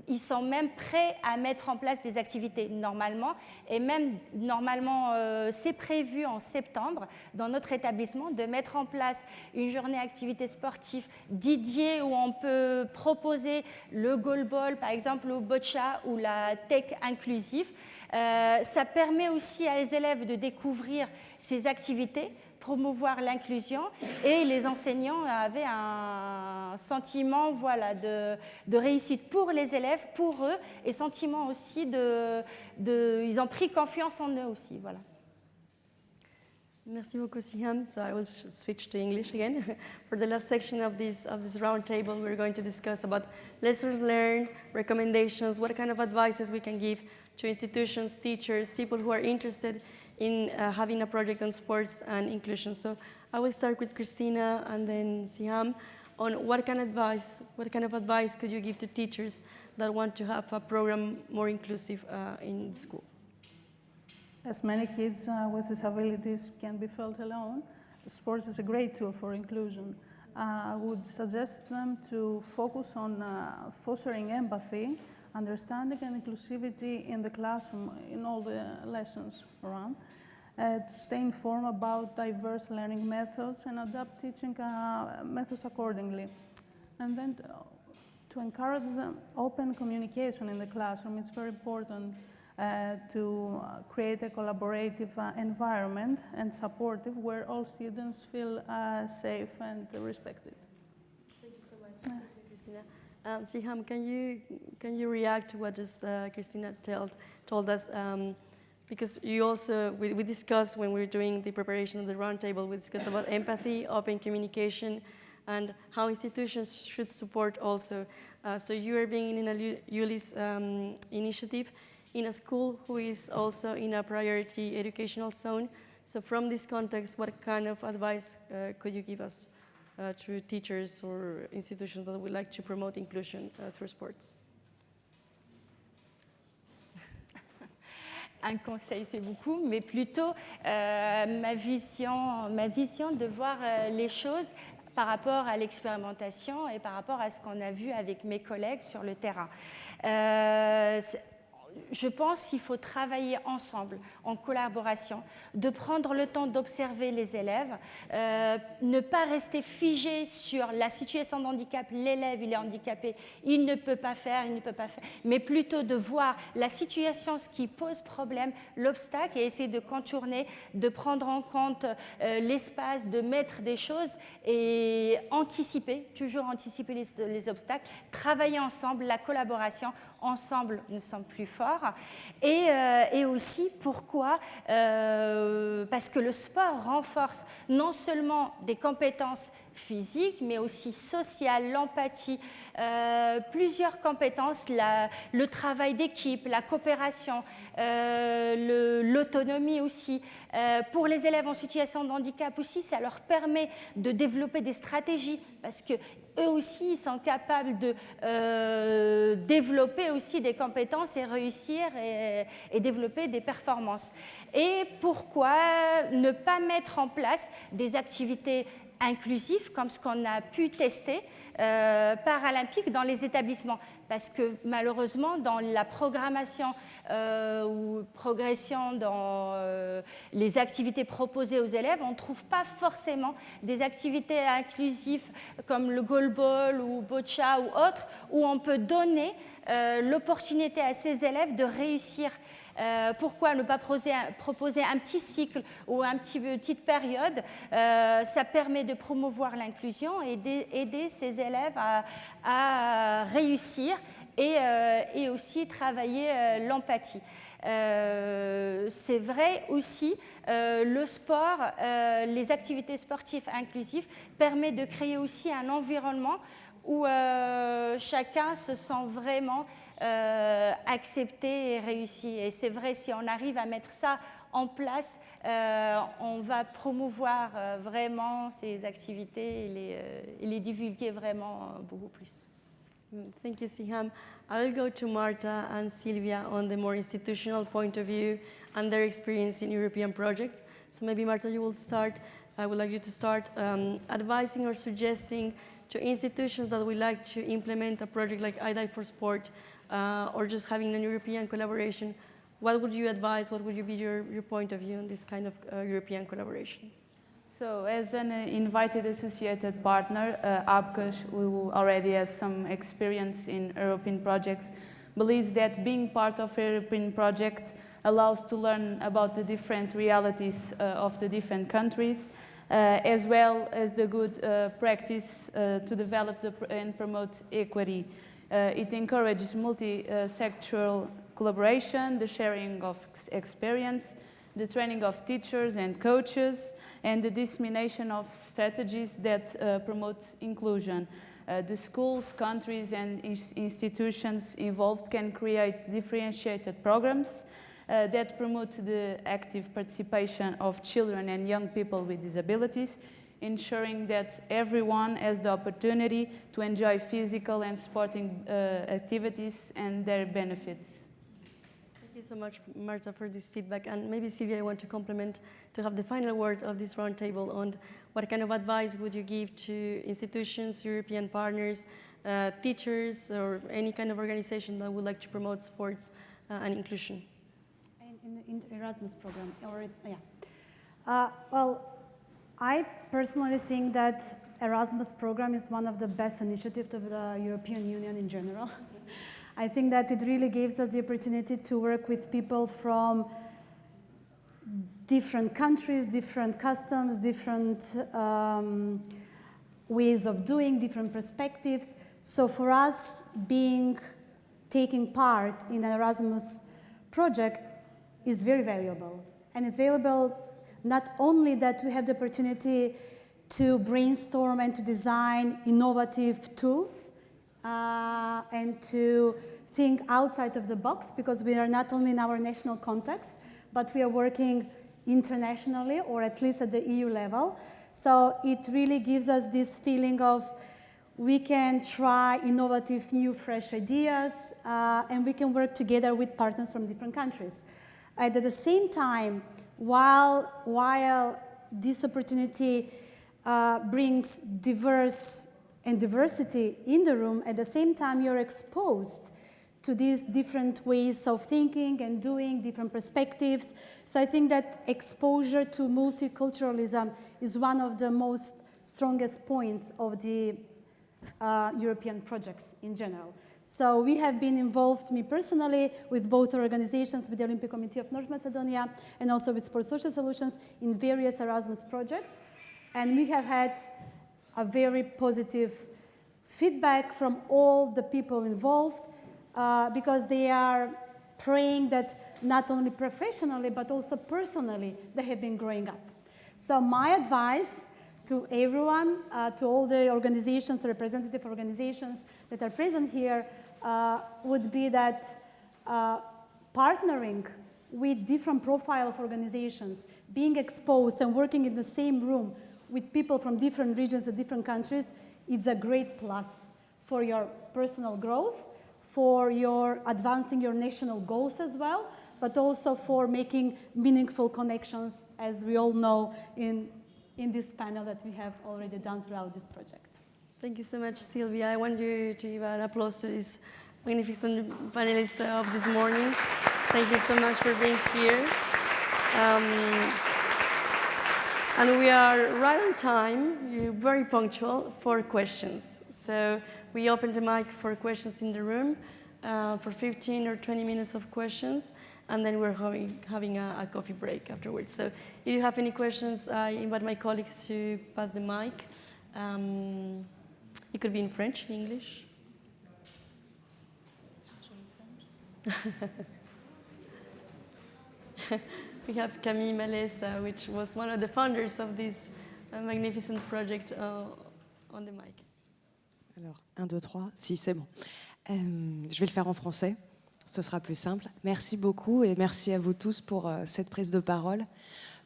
ils sont même prêts à mettre en place des activités normalement. Et même normalement, c'est prévu en septembre dans notre établissement de mettre en place une journée activité sportive dédiée où on peut proposer le goalball, par exemple, le boccia ou la tech inclusive. Ça permet aussi à les élèves de découvrir ces activités, promouvoir l'inclusion, et les enseignants avaient un sentiment de réussite pour les élèves, pour eux, et sentiment aussi ils ont pris confiance en eux aussi. Voilà. Merci beaucoup, Siham. So I will switch to English again. For the last section of this round table, we're going to discuss about lessons learned, recommendations, what kind of advices we can give to institutions, teachers, people who are interested in having a project on sports and inclusion. So I will start with Christina and then Siham on what kind of advice could you give to teachers that want to have a program more inclusive in school? As many kids with disabilities can be felt alone, sports is a great tool for inclusion. I would suggest them to focus on fostering empathy, understanding and inclusivity in the classroom, in all the lessons around, to stay informed about diverse learning methods and adapt teaching methods accordingly. And then to encourage the open communication in the classroom. It's very important to create a collaborative environment and supportive where all students feel safe and respected. Thank you so much, Thank you, Christina. Siham, can you react to what just Christina told us? Because you also, we discussed when we were doing the preparation of the roundtable, we discussed about empathy, open communication, and how institutions should support also. So you are being in a ULIS initiative in a school who is also in a priority educational zone. So from this context, what kind of advice could you give us to teachers or institutions that would like to promote inclusion through sports? Un conseil, c'est beaucoup, mais plutôt ma vision de voir les choses par rapport à l'expérimentation et par rapport à ce qu'on a vu avec mes collègues sur le terrain. Je pense qu'il faut travailler ensemble, en collaboration, de prendre le temps d'observer les élèves, ne pas rester figé sur la situation de handicap, l'élève il est handicapé, il ne peut pas faire, mais plutôt de voir la situation, ce qui pose problème, l'obstacle et essayer de contourner, de prendre en compte l'espace, de mettre des choses et anticiper, toujours anticiper les obstacles, travailler ensemble, la collaboration, ensemble nous sommes plus forts. Et aussi, pourquoi parce que le sport renforce non seulement des compétences physiques, mais aussi sociales, l'empathie, plusieurs compétences, le travail d'équipe, la coopération, l'autonomie aussi. Pour les élèves en situation de handicap aussi, ça leur permet de développer des stratégies parce que eux aussi, ils sont capables de développer aussi des compétences et réussir et développer des performances. Et pourquoi ne pas mettre en place des activités inclusives comme ce qu'on a pu tester paralympique dans les établissements? Parce que malheureusement, dans la programmation ou progression dans les activités proposées aux élèves, on ne trouve pas forcément des activités inclusives comme le goalball ou boccia ou autres, où on peut donner l'opportunité à ces élèves de réussir. Pourquoi ne pas proposer un petit cycle ou une petite période? Ça permet de promouvoir l'inclusion et d'aider ces élèves à réussir et aussi travailler l'empathie. C'est vrai aussi, le sport, les activités sportives inclusives permettent de créer aussi un environnement où chacun se sent vraiment accepté et réussi. Et c'est vrai, si on arrive à mettre ça en place, on va promouvoir vraiment ces activités et les divulguer vraiment beaucoup plus. Thank you, Siham. I'll go to Marta and Silvia on the more institutional point of view and their experience in European projects. So maybe, Marta, you will start. I would like you to start advising or suggesting to institutions that would like to implement a project like iDive for Sport or just having a European collaboration. What would you advise? What would be your point of view on this kind of European collaboration? So, as an invited associated partner, APCAS, who already has some experience in European projects, believes that being part of a European project allows to learn about the different realities of the different countries, as well as the good practice to develop and promote equity. It encourages multi-sectoral collaboration, the sharing of experience, the training of teachers and coaches, and the dissemination of strategies that promote inclusion. The schools, countries, and institutions involved can create differentiated programs that promote the active participation of children and young people with disabilities, ensuring that everyone has the opportunity to enjoy physical and sporting activities and their benefits. Thank you you so much, Marta, for this feedback. And maybe, Sylvia, I want to compliment, to have the final word of this roundtable on what kind of advice would you give to institutions, European partners, teachers, or any kind of organization that would like to promote sports and inclusion? In the Erasmus program, or yeah. Well, I personally think that Erasmus program is one of the best initiatives of the European Union in general. I think that it really gives us the opportunity to work with people from different countries, different customs, different ways of doing, different perspectives. So for us, taking part in an Erasmus project is very valuable. And it's valuable not only that we have the opportunity to brainstorm and to design innovative tools and to think outside of the box, because we are not only in our national context, but we are working internationally, or at least at the EU level. So it really gives us this feeling of we can try innovative, new, fresh ideas, and we can work together with partners from different countries. At the same time, while this opportunity brings diversity in the room, at the same time you're exposed to these different ways of thinking and doing, different perspectives. So I think that exposure to multiculturalism is one of the most strongest points of the European projects in general. So we have been involved, me personally, with both organizations, with the Olympic Committee of North Macedonia and also with Sport Social Solutions in various Erasmus projects. And we have had a very positive feedback from all the people involved because they are praying that not only professionally but also personally they have been growing up. So my advice to everyone, to all the organizations, representative organizations that are present here, would be that partnering with different profile of organizations, being exposed and working in the same room with people from different regions and different countries, it's a great plus for your personal growth, for your advancing your national goals as well, but also for making meaningful connections, as we all know in this panel that we have already done throughout this project. Thank you so much, Sylvia. I want you to give an applause to these magnificent panelists of this morning. Thank you so much for being here. And we are right on time, you're very punctual, for questions. So we opened the mic for questions in the room for 15 or 20 minutes of questions, and then we're having a coffee break afterwards. So if you have any questions, I invite my colleagues to pass the mic. It could be in French, in English. We have Camille Malès, which was one of the founders of this magnificent project, on the mic. Alors, 1, 2, 3, si, c'est bon. Je vais le faire en français, ce sera plus simple. Merci beaucoup et merci à vous tous pour cette prise de parole.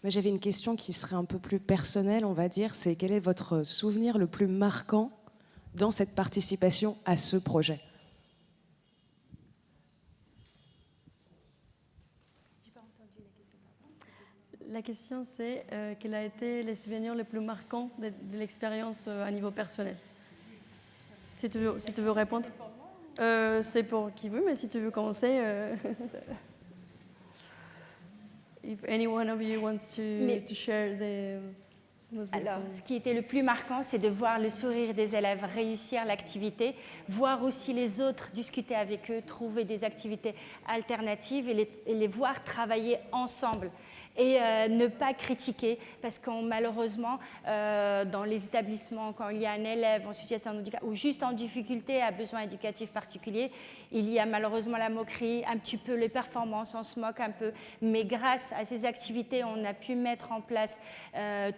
Mais j'avais une question qui serait un peu plus personnelle, on va dire, c'est quel est votre souvenir le plus marquant dans cette participation à ce projet ? La question, c'est quel a été le souvenir le plus marquant de l'expérience à niveau personnel? Si tu veux répondre. C'est pour qui veut, mais si tu veux commencer. If any one of you wants to share the most beautiful. Alors, ce qui était le plus marquant, c'est de voir le sourire des élèves réussir l'activité, voir aussi les autres discuter avec eux, trouver des activités alternatives et les voir travailler ensemble. Et ne pas critiquer, parce que malheureusement, dans les établissements, quand il y a un élève en situation de handicap ou juste en difficulté à besoins éducatifs particuliers, il y a malheureusement la moquerie, un petit peu les performances, on se moque un peu. Mais grâce à ces activités, on a pu mettre en place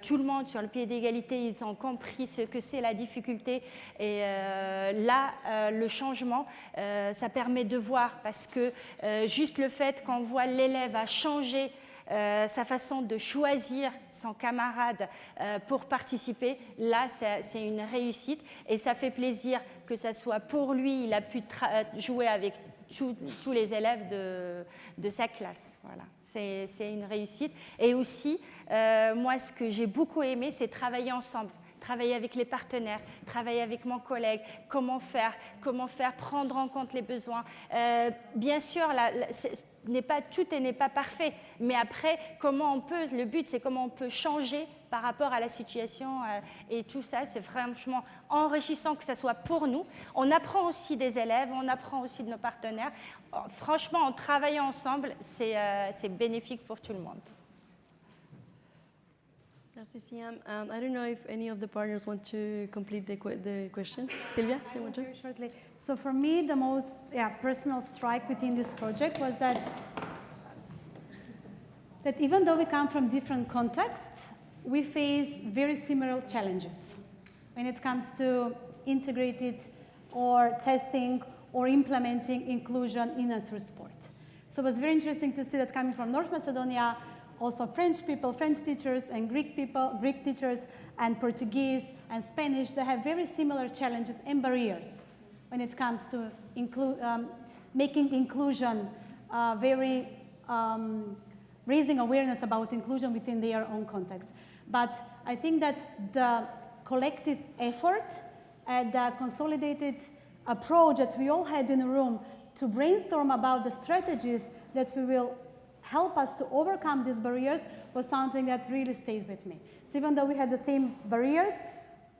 tout le monde sur le pied d'égalité, ils ont compris ce que c'est la difficulté. Et là, le changement, ça permet de voir, parce que juste le fait qu'on voit l'élève a changé sa façon de choisir son camarade pour participer, là, c'est une réussite et ça fait plaisir que ça soit pour lui, il a pu jouer avec tous les élèves de sa classe. Voilà. C'est une réussite. Et aussi, moi, ce que j'ai beaucoup aimé, c'est travailler ensemble. Travailler avec les partenaires, travailler avec mon collègue, comment faire, prendre en compte les besoins. Bien sûr, tout n'est pas parfait, mais après, le but, c'est comment on peut changer par rapport à la situation, et tout ça, c'est franchement enrichissant que ce soit pour nous. On apprend aussi des élèves, on apprend aussi de nos partenaires. Franchement, en travaillant ensemble, c'est bénéfique pour tout le monde. Merci, Siam. I don't know if any of the partners want to complete the question. Sylvia, you want to? Very shortly. So for me, the most personal strike within this project was that even though we come from different contexts, we face very similar challenges when it comes to integrated or testing or implementing inclusion in and through sport. So it was very interesting to see that coming from North Macedonia, also French people, French teachers, and Greek people, Greek teachers, and Portuguese and Spanish, they have very similar challenges and barriers when it comes to making inclusion raising awareness about inclusion within their own context. But I think that the collective effort and the consolidated approach that we all had in the room to brainstorm about the strategies that we will help us to overcome these barriers was something that really stayed with me. So even though we had the same barriers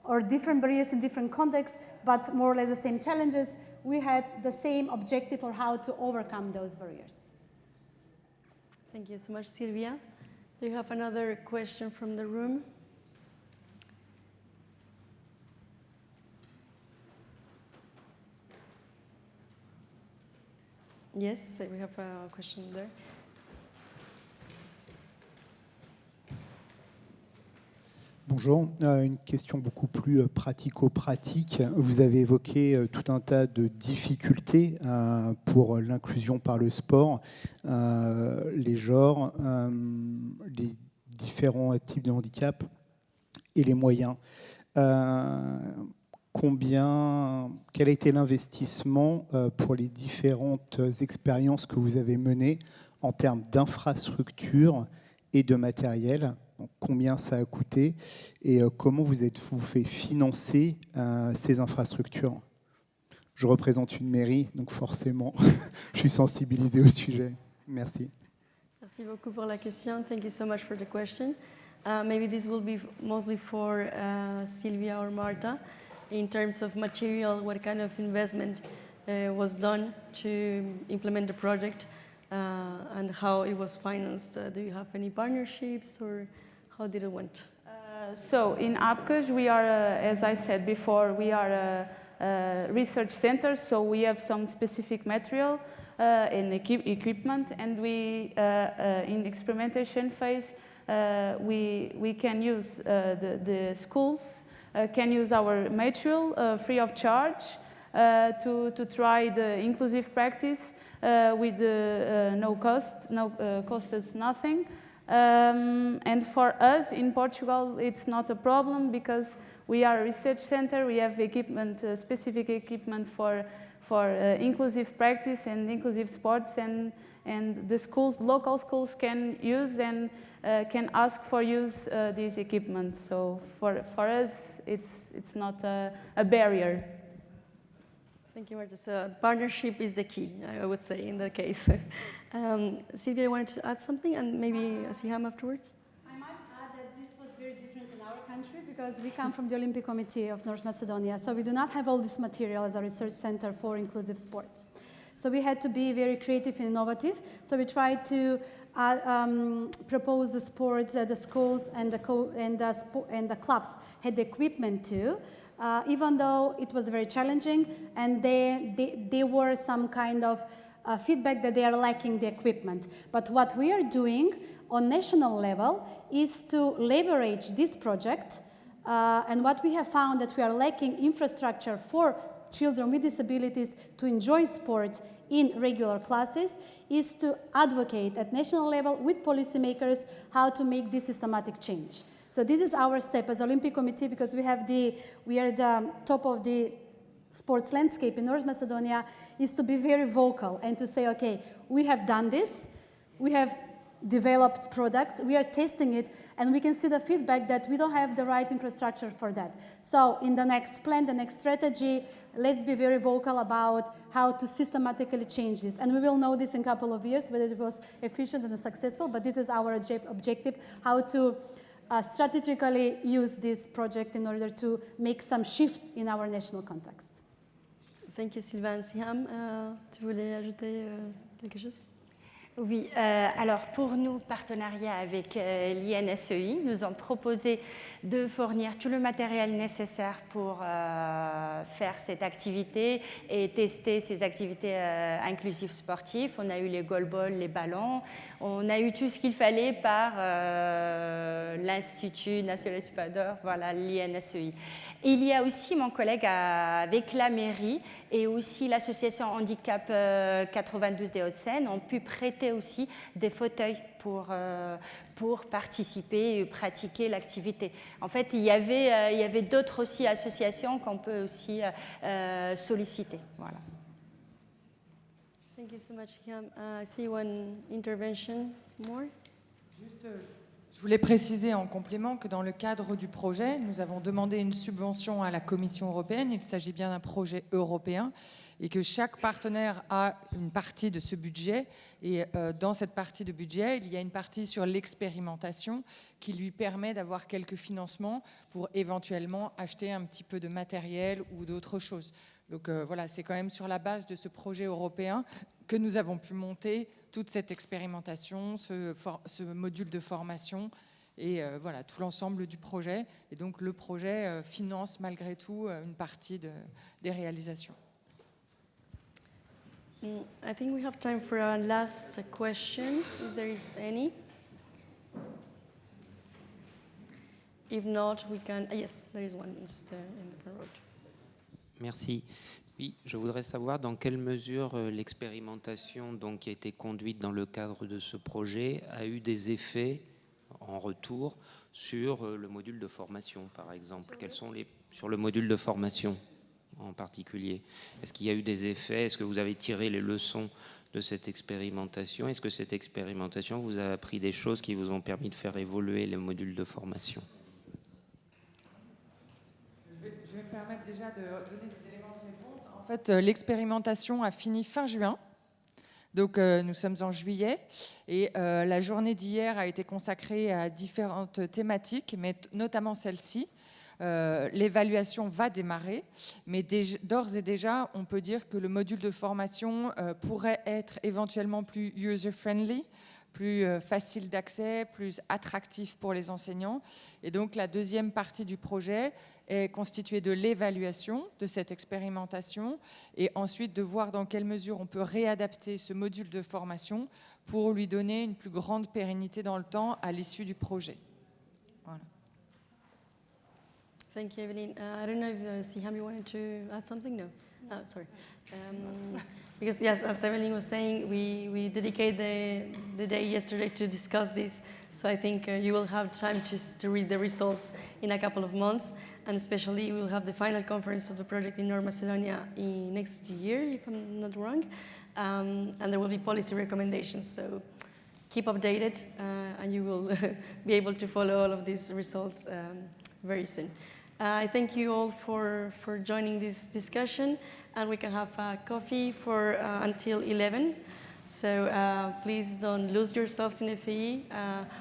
or different barriers in different contexts, but more or less the same challenges, we had the same objective for how to overcome those barriers. Thank you so much, Sylvia. Do you have another question from the room? Yes, we have a question there. Bonjour, une question beaucoup plus pratico-pratique. Vous avez évoqué tout un tas de difficultés pour l'inclusion par le sport, les genres, les différents types de handicap et les moyens. Quel a été l'investissement pour les différentes expériences que vous avez menées en termes d'infrastructures et de matériel? Donc, combien ça a coûté et comment vous fait financer ces infrastructures? Je représente une mairie, donc forcément, je suis sensibilisé au sujet. Merci. Merci beaucoup pour la question. Thank you so much for the question. Maybe this will be mostly for Sylvia or Marta. In terms of material, what kind of investment was done to implement the project and how it was financed? Do you have any partnerships or how did it went? So in APCUS, we are, as I said before, we are a research center, so we have some specific material and equipment, and we, in experimentation phase, we can use the schools can use our material free of charge to try the inclusive practice with no cost, cost is nothing. And for us in Portugal, it's not a problem because we are a research center. We have equipment, specific equipment for inclusive practice and inclusive sports, and the schools, local schools, can use and can ask for use this equipment. So for us, it's not a barrier. Thank you, Marta. So partnership is the key, I would say, in that case. Sylvia, you wanted to add something, and maybe Siham afterwards? I might add that this was very different in our country because we come from the Olympic Committee of North Macedonia, so we do not have all this material as a research center for inclusive sports. So we had to be very creative and innovative. So we tried to propose the sports that the schools and the clubs had the equipment to. Even though it was very challenging, and there were some kind of feedback that they are lacking the equipment. But what we are doing on national level is to leverage this project, and what we have found that we are lacking infrastructure for children with disabilities to enjoy sport in regular classes is to advocate at national level with policymakers how to make this systematic change. So this is our step as Olympic Committee, because we are the top of the sports landscape in North Macedonia is to be very vocal and to say, okay, we have done this, we have developed products, we are testing it, and we can see the feedback that we don't have the right infrastructure for that. So in the next plan, the next strategy, let's be very vocal about how to systematically change this. And we will know this in a couple of years, whether it was efficient and successful, but this is our objective, how to strategically use this project in order to make some shift in our national context. Thank you, Sylvain. Siham, tu voulais ajouter quelque chose? Oui, alors pour nous, partenariat avec l'INSEI, nous ont proposé de fournir tout le matériel nécessaire pour faire cette activité et tester ces activités inclusives sportives. On a eu les goalballs, les ballons, on a eu tout ce qu'il fallait par l'Institut national supérieur, voilà, l'INSEI. Il y a aussi mon collègue avec la mairie et aussi l'association Handicap 92 des Hauts-de-Seine ont pu prêter aussi des fauteuils pour participer et pratiquer l'activité. En fait, il y avait d'autres aussi associations qu'on peut aussi solliciter. Voilà. Thank you so much, Siham. I see one intervention more. Juste, je voulais préciser en complément que dans le cadre du projet, nous avons demandé une subvention à la Commission européenne. Il s'agit bien d'un projet européen et que chaque partenaire a une partie de ce budget. Et dans cette partie de budget, il y a une partie sur l'expérimentation qui lui permet d'avoir quelques financements pour éventuellement acheter un petit peu de matériel ou d'autres choses. Donc voilà, c'est quand même sur la base de ce projet européen que nous avons pu monter toute cette expérimentation, ce module de formation et voilà, tout l'ensemble du projet. Et donc le projet finance malgré tout une partie des réalisations. I think we have time for a last question, if there is any. If not, we can... yes, there is one just in the front row. Merci. Oui, je voudrais savoir dans quelle mesure l'expérimentation donc, qui a été conduite dans le cadre de ce projet a eu des effets en retour sur le module de formation, par exemple. Quels sont sur le module de formation en particulier? Est-ce qu'il y a eu des effets? Est-ce que vous avez tiré les leçons de cette expérimentation? Est-ce que cette expérimentation vous a appris des choses qui vous ont permis de faire évoluer les modules de formation? Je vais me permettre déjà de donner des éléments de réponse. En fait, l'expérimentation a fini fin juin. Donc, nous sommes en juillet et la journée d'hier a été consacrée à différentes thématiques, mais notamment celle-ci. L'évaluation va démarrer, mais d'ores et déjà, on peut dire que le module de formation pourrait être éventuellement plus user-friendly, plus facile d'accès, plus attractif pour les enseignants. Et donc, la deuxième partie du projet est constituée de l'évaluation de cette expérimentation et ensuite de voir dans quelle mesure on peut réadapter ce module de formation pour lui donner une plus grande pérennité dans le temps à l'issue du projet. Voilà. Thank you, Evelyn. I don't know if Siham, you wanted to add something? No? Oh, sorry. Because, yes, as Evelyn was saying, we dedicate the day yesterday to discuss this. So I think you will have time to read the results in a couple of months. And especially, we will have the final conference of the project in North Macedonia next year, if I'm not wrong. And there will be policy recommendations. So keep updated, and you will be able to follow all of these results very soon. I thank you all for joining this discussion, and we can have coffee for until 11. So please don't lose yourselves in FAE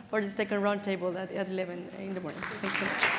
for the second roundtable at 11 in the morning. Thanks so much.